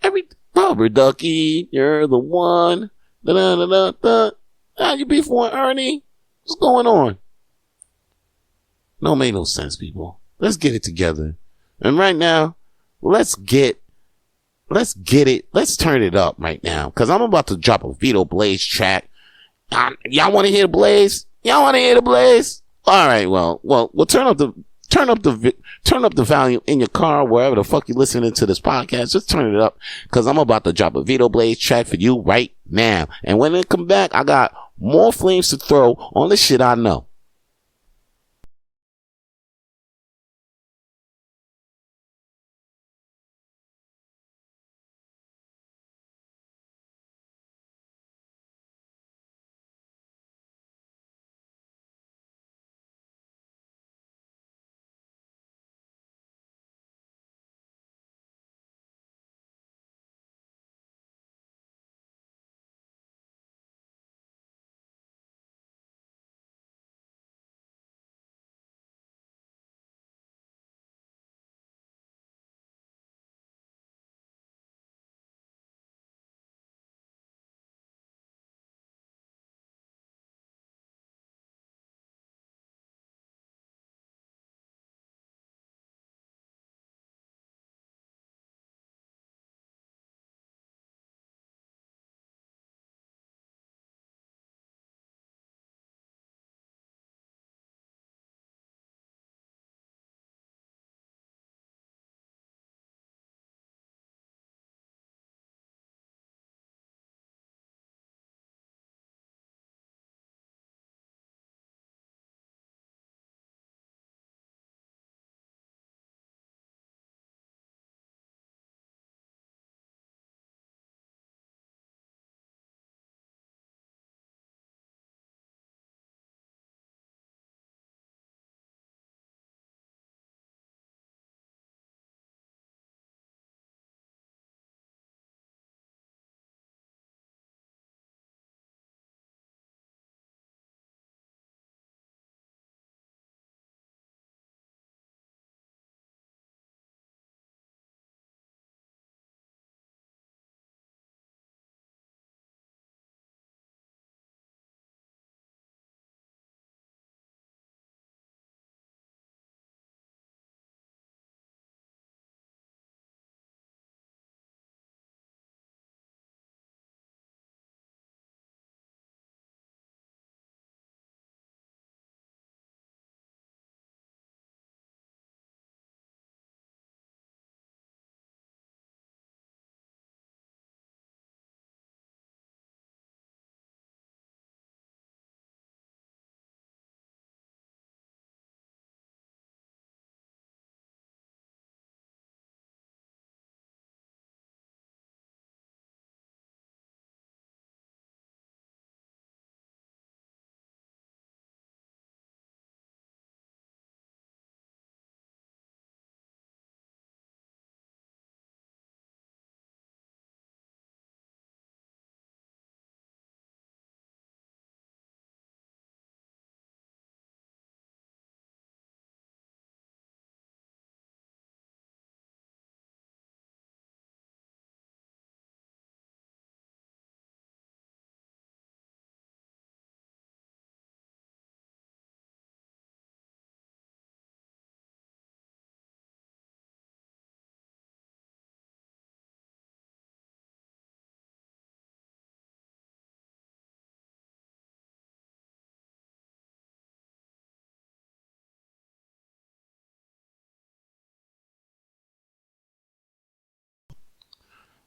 rubber ducky, you're the one. You beefing with Ernie? What's going on? No, made no sense, people. Let's get it together. And right now, let's get it. Let's turn it up right now. Cause I'm about to drop a Vito Blaze track. Y'all want to hear the Blaze? Y'all want to hear the Blaze? All right. Well, turn up the volume in your car, wherever the fuck you listening to this podcast. Just turn it up. Cause I'm about to drop a Vito Blaze track for you right now. And when it come back, I got more flames to throw on the shit I know.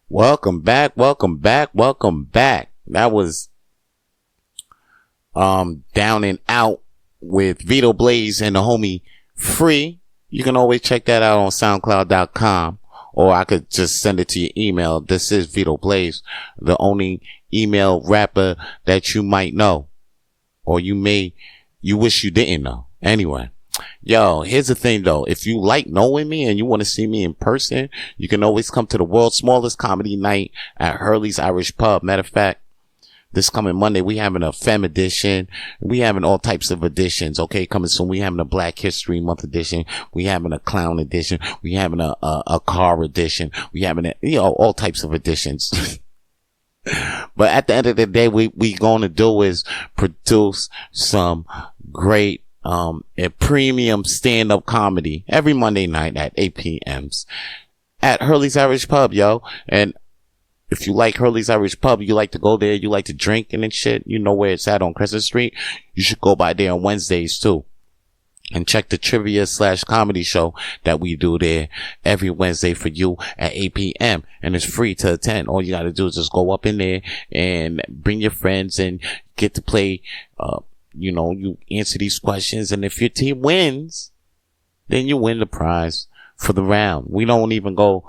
Welcome back. That was Down and Out with Vito Blaze and the homie Free. You can always check that out on soundcloud.com, or I could just send it to your email. This is Vito Blaze, the only email rapper that you might know, or you wish you didn't know. Anyway, yo, here's the thing though. If you like knowing me and you want to see me in person, you can always come to the world's smallest comedy night at Hurley's Irish Pub. Matter of fact, this coming Monday, we having a femme edition. We having all types of editions. Okay, coming soon. We having a Black History Month edition. We having a clown edition. We having a car edition. We having all types of editions. But at the end of the day, we going to do is produce some great a premium stand-up comedy every Monday night at 8 p.m. at Hurley's Irish Pub, yo. And if you like Hurley's Irish Pub, you like to go there, you like to drink and shit, you know where it's at on Crescent Street. You should go by there on Wednesdays too. And check the trivia/comedy show that we do there every Wednesday for you at 8 p.m. And it's free to attend. All you gotta do is just go up in there and bring your friends and get to play. You answer these questions. And if your team wins, then you win the prize for the round. We don't even go.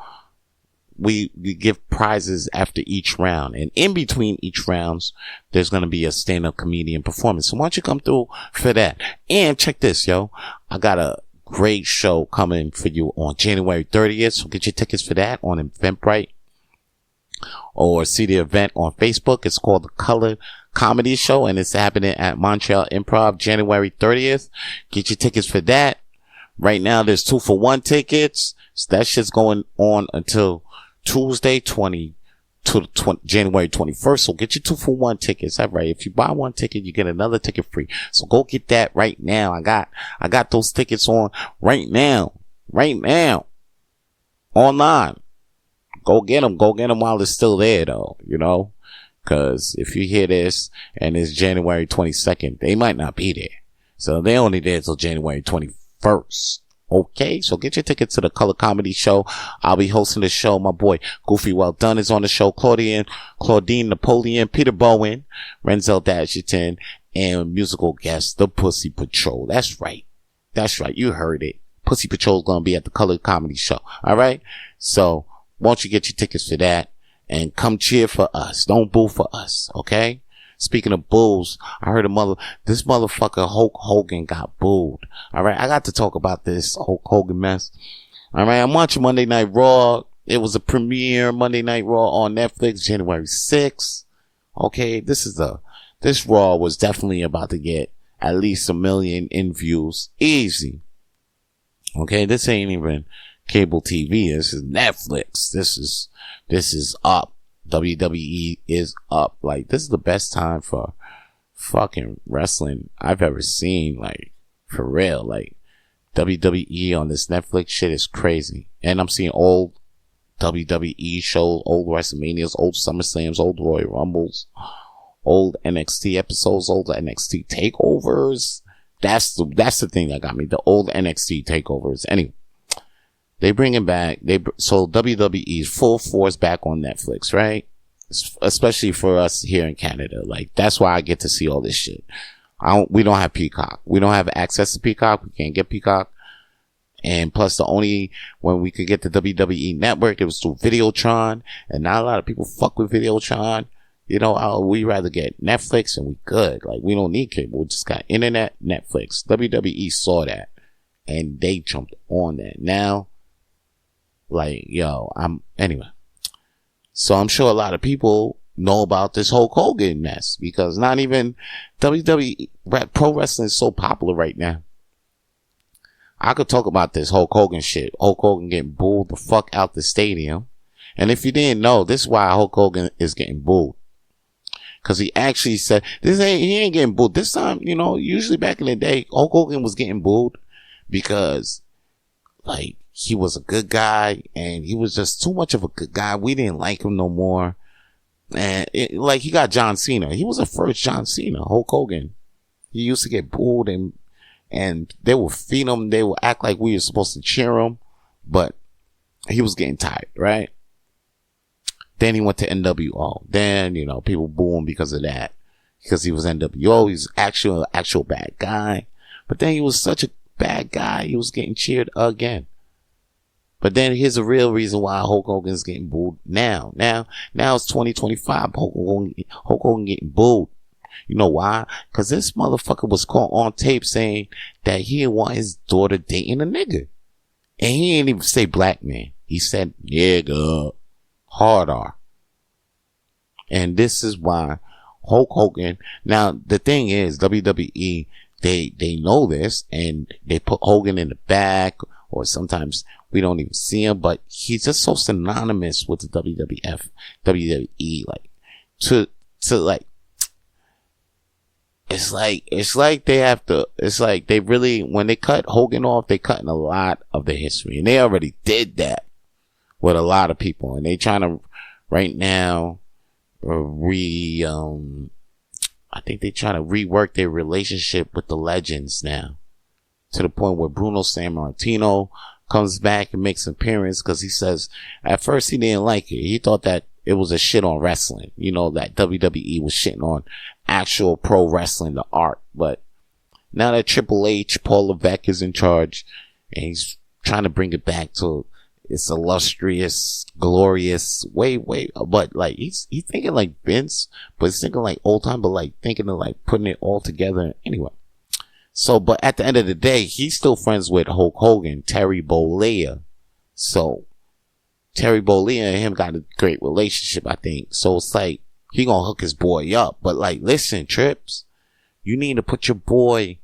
We give prizes after each round, and in between each rounds, there's going to be a stand-up comedian performance. So why don't you come through for that? And check this, yo. I got a great show coming for you on January 30th. So get your tickets for that on Eventbrite or see the event on Facebook. It's called The Color Comedy Show, and it's happening at Montreal Improv January 30th. Get your tickets for that. Right now, there's 2-for-1 tickets. So that shit's going on until Tuesday, January 21st. So get your 2-for-1 tickets. All right. If you buy one ticket, you get another ticket free. So go get that right now. I got those tickets on right now, online. Go get them while it's still there though, cause if you hear this and it's January 22nd, they might not be there. So they only there till January 21st. Okay, so get your tickets to the Color Comedy Show. I'll be hosting the show. My boy Goofy Well Done is on the show. Claudine Napoleon, Peter Bowen, Renzel Dashiton, and musical guest, the Pussy Patrol. That's right. You heard it. Pussy Patrol's gonna be at the Color Comedy Show. All right. So won't you get your tickets for that and come cheer for us? Don't boo for us. Okay. Speaking of bulls, I heard this motherfucker Hulk Hogan got booed. All right. I got to talk about this Hulk Hogan mess. All right. I'm watching Monday Night Raw. It was a premiere Monday Night Raw on Netflix, January 6th. Okay. This Raw was definitely about to get at least 1 million in views. Easy. Okay. This ain't even cable TV. This is Netflix. This is up. WWE is up. Like, this is the best time for fucking wrestling I've ever seen. Like, for real. Like, WWE on this Netflix shit is crazy. And I'm seeing old WWE shows, old WrestleManias, old SummerSlams, old Royal Rumbles, old NXT episodes, old NXT takeovers. That's the thing that got me. The old NXT takeovers. Anyway. They bring it back. So WWE's full force back on Netflix, right? Especially for us here in Canada. Like, that's why I get to see all this shit. We don't have Peacock. We don't have access to Peacock. We can't get Peacock. And plus when we could get the WWE network, it was through Videotron. And not a lot of people fuck with Videotron. We rather get Netflix and we good. Like, we don't need cable. We just got internet, Netflix. WWE saw that. And they jumped on that. Now, anyway. So I'm sure a lot of people know about this Hulk Hogan mess because not even WWE, pro wrestling is so popular right now. I could talk about this Hulk Hogan shit. Hulk Hogan getting booed the fuck out the stadium. And if you didn't know, this is why Hulk Hogan is getting booed. Cause he actually said, he ain't getting booed. This time, usually back in the day, Hulk Hogan was getting booed because, he was a good guy and he was just too much of a good guy. We didn't like him no more. And he got John Cena. He was the first John Cena, Hulk Hogan. He used to get booed and they would feed him. They would act like we were supposed to cheer him, but he was getting tired, right? Then he went to NWO. Then, people boo him because of that. Because he was NWO. He was actual bad guy. But then he was such a bad guy. He was getting cheered again. But then here's the real reason why Hulk Hogan is getting booed now. Now it's 2025. Hulk Hogan getting booed. You know why? Because this motherfucker was caught on tape saying that he didn't want his daughter dating a nigga. And he didn't even say black man. He said nigga. Hard R. And this is why Hulk Hogan. Now, the thing is, WWE, they know this and they put Hogan in the back, or sometimes we don't even see him, but he's just so synonymous with the WWE, it's like they have to, it's like they really, when they cut Hogan off, they cutting a lot of the history. And they already did that with a lot of people. And they trying to, right now, I think they trying to rework their relationship with the legends now. To the point where Bruno Sammartino comes back and makes an appearance, because he says at first he didn't like it. He thought that it was a shit on wrestling. You know, that WWE was shitting on actual pro wrestling, the art. But now that Triple H, Paul Levesque is in charge, and he's trying to bring it back to its illustrious, glorious way, but like he's thinking like Vince, but he's thinking like old time, but like thinking of like putting it all together anyway. So, but at the end of the day, he's still friends with Hulk Hogan, Terry Bollea. So, Terry Bollea and him got a great relationship, I think. So it's like, he gonna hook his boy up. But like, listen, Trips, you need to put your boy,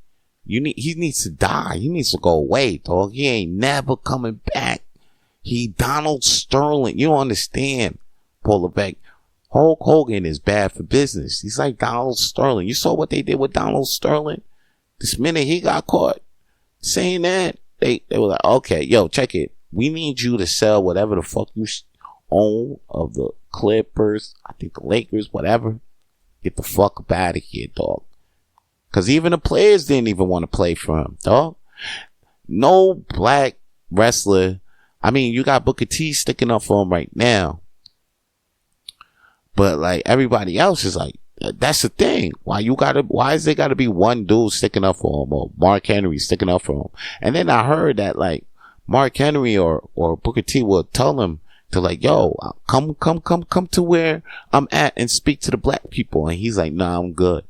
he needs to die. He needs to go away, dog. He ain't never coming back. He Donald Sterling. You don't understand, Paul Levesque. Hulk Hogan is bad for business. He's like Donald Sterling. You saw what they did with Donald Sterling? This minute he got caught saying that, they were like, okay, yo, check it. We need you to sell whatever the fuck you own of the Clippers, I think the Lakers, whatever. Get the fuck up out of here, dog. Cause even the players didn't even want to play for him, dog. No black wrestler. I mean, you got Booker T sticking up for him right now. But like everybody else is like, that's the thing. Why is there gotta be one dude sticking up for him, or Mark Henry sticking up for him? And then I heard that like Mark Henry or Booker T will tell him to like, yo, come to where I'm at and speak to the black people. And he's like, nah, I'm good.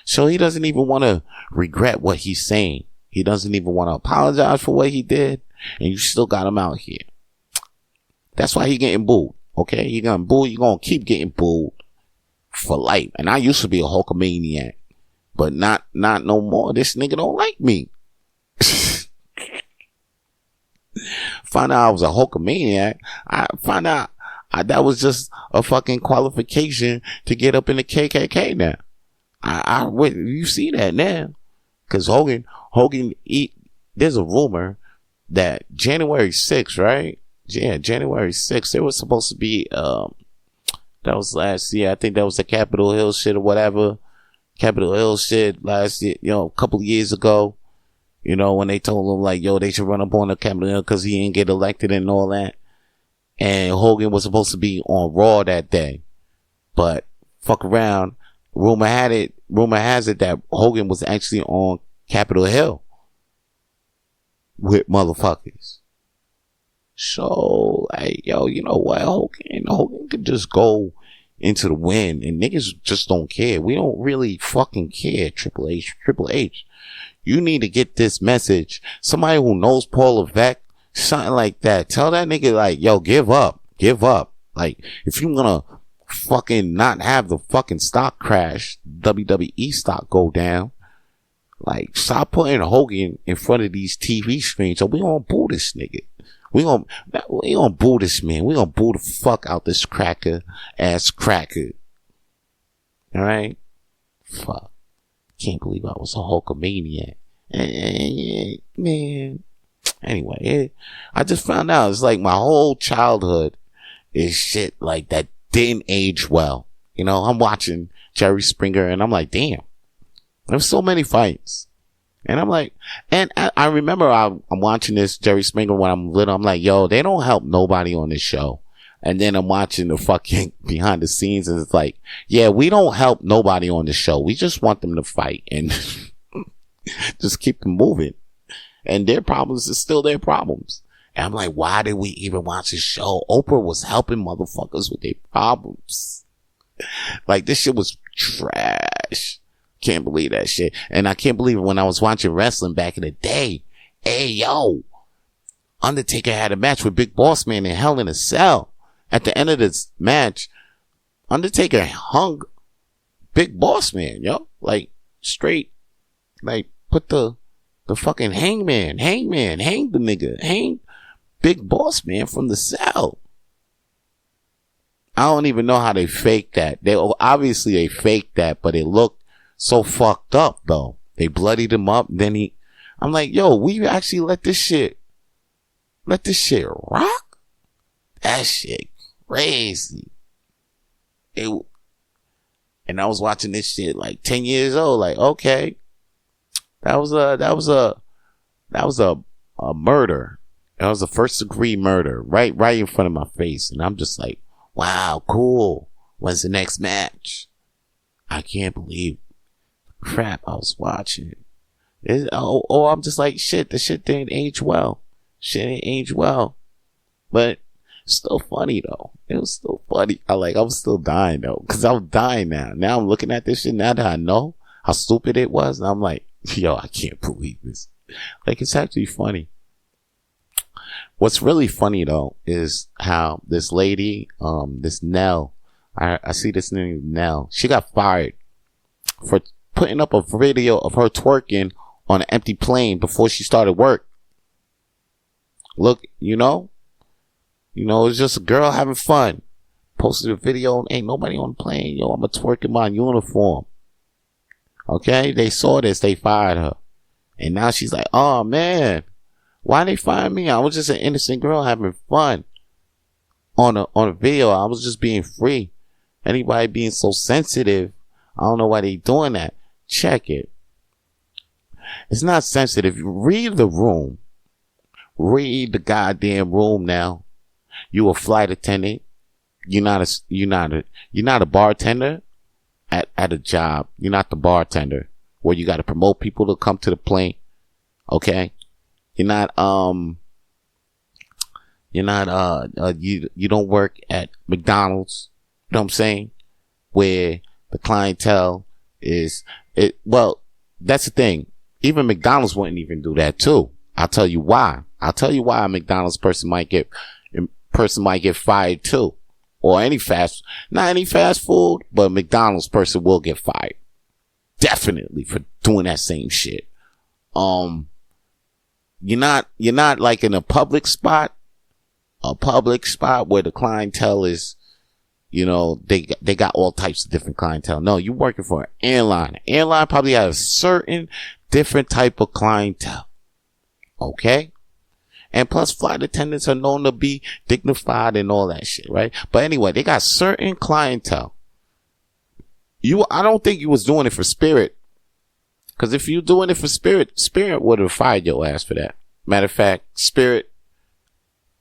So he doesn't even want to regret what he's saying. He doesn't even want to apologize for what he did. And you still got him out here. That's why he getting booed. Okay? You're gonna keep getting booed for life. And I used to be a Hulkamaniac, but not no more. This nigga don't like me. Find out I was a Hulkamaniac. I find out that was just a fucking qualification to get up in the KKK now. You see that now. Cause Hogan, there's a rumor that January 6th, right? Yeah, January 6th, there was supposed to be, that was last year. I think that was the Capitol Hill shit or whatever. Capitol Hill shit last year, a couple of years ago. When they told him like, yo, they should run up on the Capitol Hill because he didn't get elected and all that. And Hogan was supposed to be on Raw that day. But fuck around. Rumor has it that Hogan was actually on Capitol Hill with motherfuckers. So, like, yo, you know what? Hogan could just go into the wind, and niggas just don't care. We don't really fucking care, Triple H. You need to get this message. Somebody who knows Paul Levesque, something like that. Tell that nigga, like, yo, give up. Like, if you gonna fucking not have the fucking stock crash, WWE stock go down, like, stop putting Hogan in front of these TV screens, so we gonna boo this nigga. We gonna boo this man. We gonna boo the fuck out this ass cracker. Alright? Fuck. Can't believe I was a Hulkamaniac. Man. Anyway, I just found out it's like my whole childhood is shit like that didn't age well. I'm watching Jerry Springer and I'm like, damn. There's so many fights. And I'm like, and I remember I'm watching this Jerry Springer when I'm little. I'm like, yo, they don't help nobody on this show. And then I'm watching the fucking behind the scenes and it's like, yeah, we don't help nobody on the show. We just want them to fight and just keep them moving. And their problems is still their problems. And I'm like, why did we even watch this show? Oprah was helping motherfuckers with their problems. Like, this shit was trash. Can't believe that shit. And I can't believe it when I was watching wrestling back in the day. Hey, yo, Undertaker had a match with Big Boss Man in Hell in a Cell. At the end of this match, Undertaker hung Big Boss Man, yo. Like, straight, like, put the fucking hang the nigga, hang Big Boss Man from the cell. I don't even know how they faked that. They faked that, but it looked so fucked up though. They bloodied him up. Then I'm like, yo, we actually let this shit rock? That shit crazy. And I was watching this shit like 10 years old. Like, okay, that was a murder. That was a first degree murder right in front of my face. And I'm just like, wow, cool. When's the next match? I can't believe crap I was watching. I'm just like, shit, the shit didn't age well. Shit didn't age well. But still funny though. It was still funny. I was still dying though. Cause I'm dying now. Now I'm looking at this shit now that I know how stupid it was. And I'm like, yo, I can't believe this. Like, it's actually funny. What's really funny though is how this lady, this Nell, I see this name Nell, she got fired for putting up a video of her twerking on an empty plane before she started work. Look, it's just a girl having fun. Posted a video, ain't nobody on the plane. Yo, I'm a twerk in my uniform. Okay, they saw this, they fired her. And now she's like, oh man, why they fired me? I was just an innocent girl having fun on a video. I was just being free. Anybody being so sensitive, I don't know why they doing that. Check it. It's not sensitive. Read the room. Read the goddamn room now. You a flight attendant. You're not a bartender at a job. You're not the bartender where you got to promote people to come to the plane. Okay? You don't work at McDonald's. You know what I'm saying? Where the clientele is well, that's the thing. Even McDonald's wouldn't even do that too. I'll tell you why. A McDonald's person might get fired too. Or not any fast food, but a McDonald's person will get fired. Definitely for doing that same shit. You're not like in a public spot where the clientele is, they got all types of different clientele. No, you're working for an airline. An airline probably has a certain different type of clientele. Okay? And plus, flight attendants are known to be dignified and all that shit, right? But anyway, they got certain clientele. I don't think you was doing it for Spirit. Because if you doing it for Spirit would have fired your ass for that. Matter of fact, Spirit,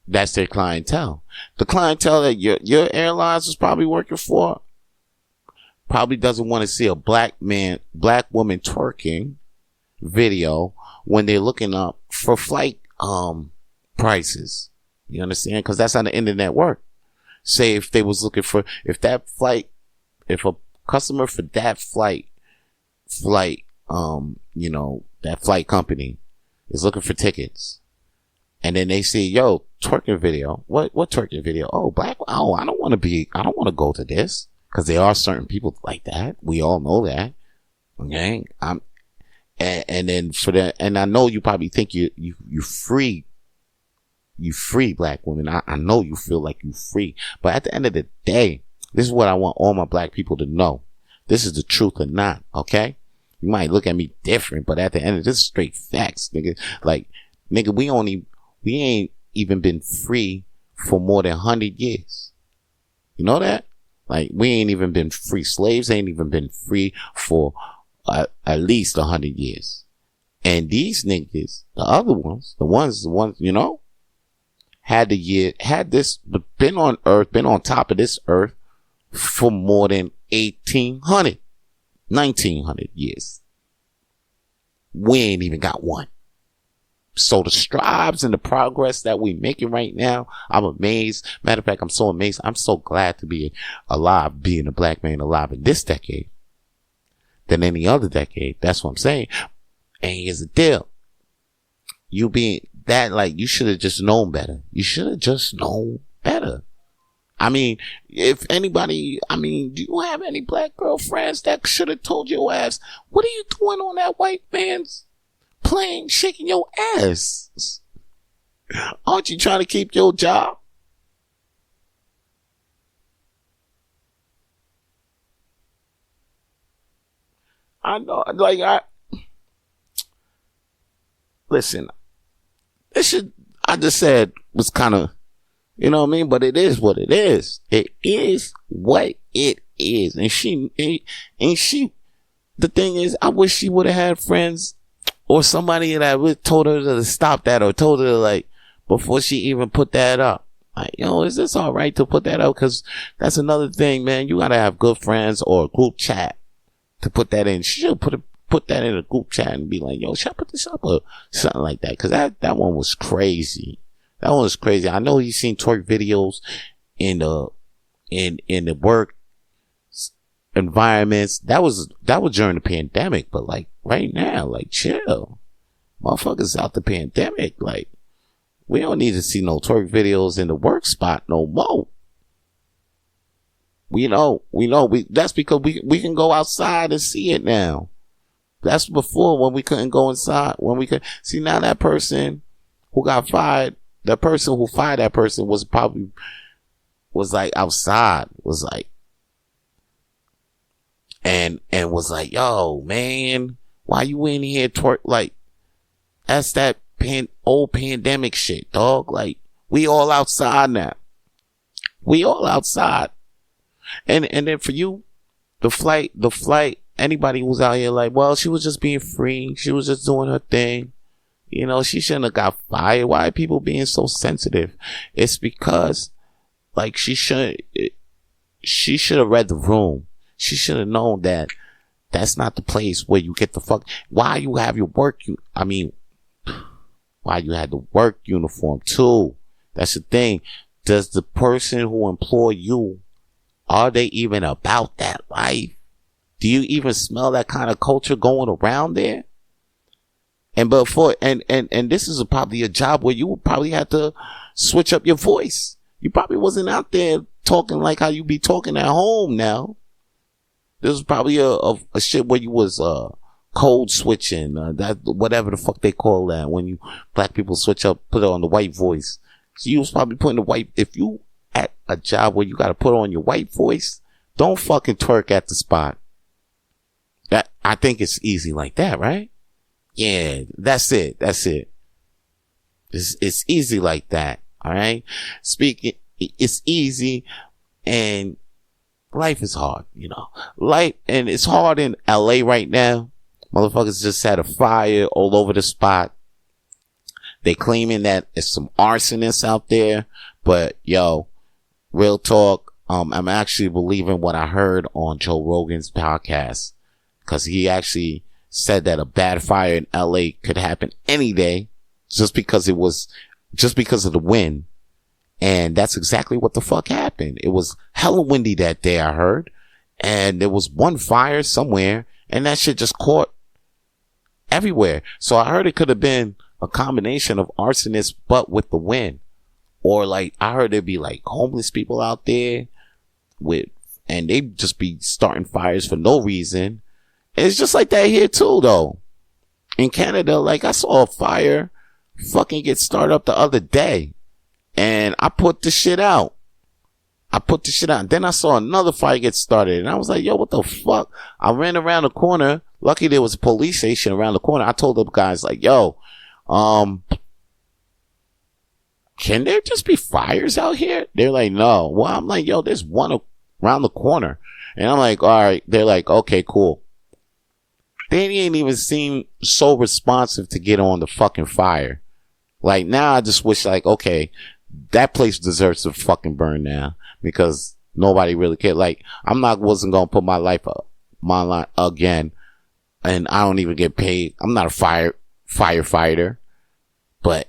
that's their clientele. The clientele that your airlines was probably working for probably doesn't want to see a black woman twerking video when they're looking up for flight prices. You understand? Because that's how the internet work. Say if they was looking for if a customer for that flight that flight company is looking for tickets, and then they see, yo, twerking video. What twerking video? Oh, black. Oh, I don't want to go to this, because there are certain people like that. We all know that. Okay. And then for that, and I know you probably think you free black women. I know you feel like you free, but at the end of the day, this is what I want all my black people to know. This is the truth or not. Okay. You might look at me different, but at the end of this, straight facts, nigga. Like, nigga, we ain't even been free for more than 100 years. You know that? Like, we ain't even been free. Slaves ain't even been free for at least 100 years. And these niggas, the other ones, the ones, been on earth, been on top of this earth for more than 1900 years. We ain't even got one. So the strides and the progress that we making right now, I'm amazed. Matter of fact, I'm so amazed. I'm so glad to be alive, being a black man alive in this decade than any other decade. That's what I'm saying. And here's the deal. You being that, like, you should have just known better. You should have just known better. I mean, if anybody, do you have any black girlfriends that should have told your ass, what are you doing on that white man's plane, shaking your ass? Aren't you trying to keep your job? I know, like, listen, this shit I just said was kind of, you know what I mean? But it is what it is. It is what it is. And she, the thing is, I wish she would have had friends or somebody that would told her to stop that, or told her, like, before she even put that up. Like, yo, is this all right to put that up? Because that's another thing, man. You got to have good friends or a group chat to put that in. She should put that in a group chat and be like, yo, should I put this up, or something like that? Because that one was crazy. That one was crazy. I know you've seen twerk videos in the work environments. That was during the pandemic, but like right now, like, chill. Motherfuckers out the pandemic. Like, we don't need to see no twerk videos in the work spot no more. That's because we can go outside and see it now. That's before, when we couldn't go inside, when we could see. Now that person who got fired, the person who fired that person was like outside, was like, and was like, yo, man, why you in here twerk? Like, that's that old pandemic shit, dog. Like, we all outside now. We all outside. And then for you, the flight, anybody who's out here like, well, she was just being free. She was just doing her thing. You know, she shouldn't have got fired. Why are people being so sensitive? It's because, like, she should have read the room. She should have known that that's not the place where you get the fuck. Why you have your work? Why you had the work uniform too? That's the thing. Does the person who employ you, are they even about that life? Do you even smell that kind of culture going around there? And before, and this is probably a job where you would probably have to switch up your voice. You probably wasn't out there talking like how you be talking at home now. This was probably a shit where you was, code switching, that, whatever the fuck they call that, when you black people switch up, put it on the white voice. So you was probably putting the white, if you at a job where you gotta put on your white voice, don't fucking twerk at the spot. That, I think it's easy like that, right? Yeah, that's it. It's easy like that. All right. Speaking, it's easy, and life is hard, you know. Life, and it's hard in LA right now. Motherfuckers just had a fire all over the spot. They claiming that it's some arsonists out there, but yo, real talk. I'm actually believing what I heard on Joe Rogan's podcast, because he actually said that a bad fire in LA could happen any day, just because of the wind. And that's exactly what the fuck happened. It was hella windy that day, I heard. And there was one fire somewhere, and that shit just caught everywhere. So I heard it could have been a combination of arsonists, but with the wind. Or like, I heard there'd be like homeless people out there and they just be starting fires for no reason. And it's just like that here too, though. In Canada, like, I saw a fire fucking get started up the other day, and I put the shit out. And then I saw another fire get started, and I was like, yo, what the fuck? I ran around the corner. Lucky there was a police station around the corner. I told the guys, like, yo, can there just be fires out here? They're like, no. Well, I'm like, yo, there's one around the corner. And I'm like, all right. They're like, okay, cool. They didn't even seem so responsive to get on the fucking fire. Like, now I just wish, like, okay, that place deserves to fucking burn now, because nobody really cared. Like, wasn't gonna put my life again, and I don't even get paid. I'm not a firefighter, but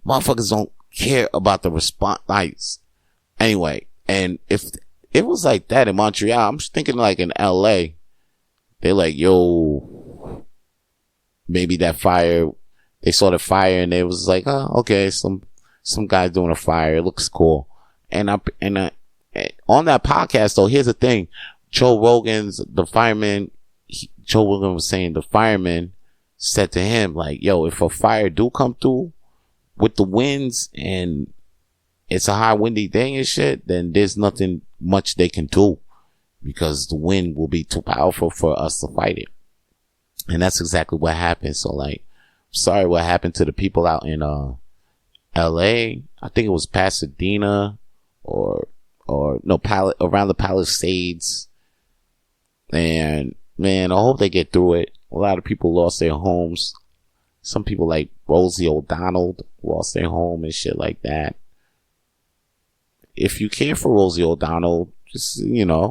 motherfuckers don't care about the response. Like, anyway, and if it was like that in Montreal, I'm just thinking like in LA, they're like, yo, maybe that fire, they saw the fire and it was like, oh, okay, some guy's doing a fire. It looks cool. And on that podcast though, here's the thing. Joe Rogan was saying the fireman said to him, like, yo, if a fire do come through with the winds and it's a high windy thing and shit, then there's nothing much they can do, because the wind will be too powerful for us to fight it. And that's exactly what happened. So like, sorry what happened to the people out in LA. I think it was Pasadena or no, around the Palisades. And man, I hope they get through it. A lot of people lost their homes. Some people like Rosie O'Donnell lost their home and shit like that. If you care for Rosie O'Donnell, just,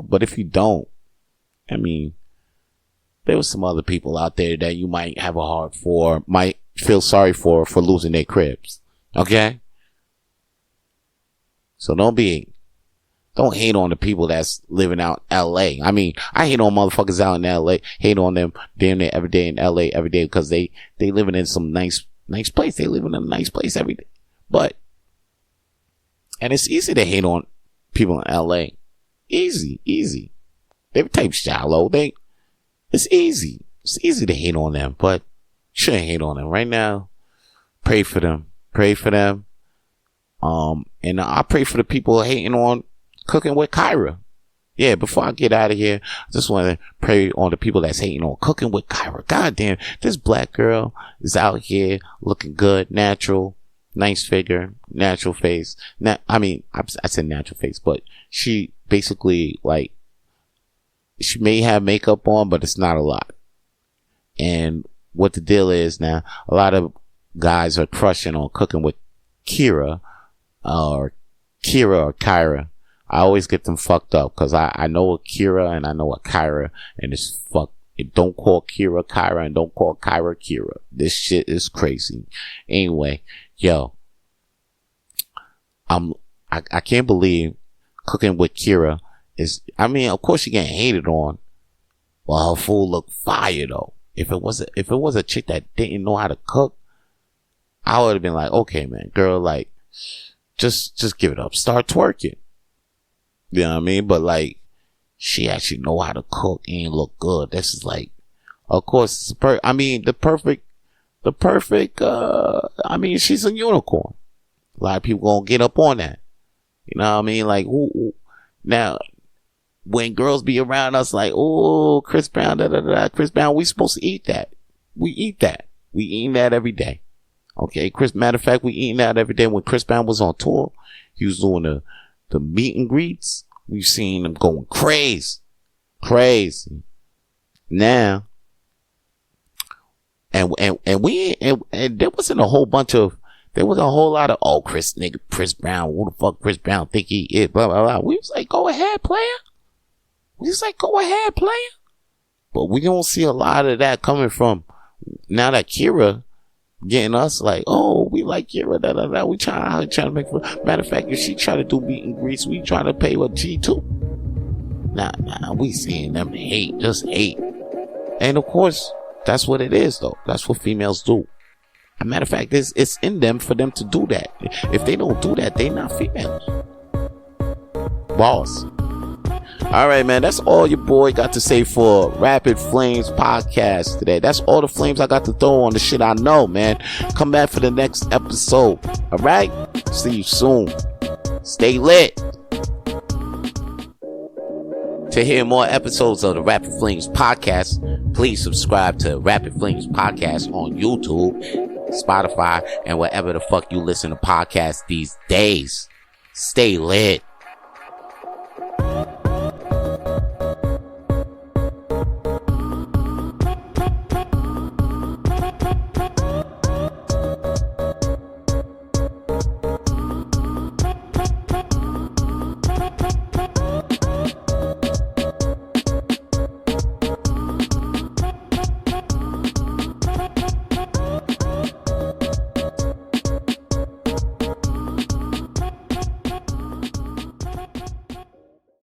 but if you don't, I mean, there was some other people out there that you might have a heart for, might feel sorry for losing their cribs. Okay? So don't hate on the people that's living out LA. I mean, I hate on motherfuckers out in LA, hate on them damn near every day in LA every day because they living in some nice place. They living in a nice place every day. And it's easy to hate on people in LA. Easy. They type shallow. It's easy. It's easy to hate on them, but you shouldn't hate on them right now. Pray for them. And I pray for the people hating on Cooking with Kyra. Yeah, before I get out of here, I just want to pray on the people that's hating on Cooking with Kyra. God damn, this black girl is out here looking good, natural, nice figure, natural face. I said natural face, but she basically, like, she may have makeup on, but it's not a lot. And what the deal is now, a lot of guys are crushing on Cooking with Kyra. I always get them fucked up because I know a Kira and I know a Kyra, and it's fuck. Don't call Kira Kyra and don't call Kyra Kira. This shit is crazy. Anyway, yo, I can't believe Cooking with Kira is. I mean, of course she getting hated on. Well, her food look fire though. If it was a chick that didn't know how to cook, I would have been like, okay, man, girl, like, just give it up. Start twerking. You know what I mean? But like, she actually know how to cook and look good. This is like, of course, the perfect, I mean, she's a unicorn. A lot of people gonna get up on that. You know what I mean? Like, ooh. Now, when girls be around us like, oh, Chris Brown, Chris Brown, we supposed to eat that. We eat that. We eating that every day. Okay, matter of fact, we eating that every day. When Chris Brown was on tour, he was doing the meet and greets. We've seen them going crazy. Now, and there wasn't a whole bunch of, there was a whole lot of, oh, Chris Brown, who the fuck Chris Brown think he is, blah, blah, blah. We was like, go ahead, player. But we don't see a lot of that coming from, now that Kira getting us like, oh, we like Kira, we trying to make, matter of fact, if she try to do meet and greets, we trying to pay with G2. Nah, we seeing them just hate. And of course, that's what it is though. That's what females do. As a matter of fact, it's in them for them to do that. If they don't do that, they not females. Boss. All right, man. That's all your boy got to say for Rapid Flames podcast today. That's all the flames I got to throw on the shit I know, man. Come back for the next episode. All right? See you soon. Stay lit. To hear more episodes of the Rapid Flames podcast, please subscribe to Rapid Flames podcast on YouTube, Spotify, and wherever the fuck you listen to podcasts these days. Stay lit.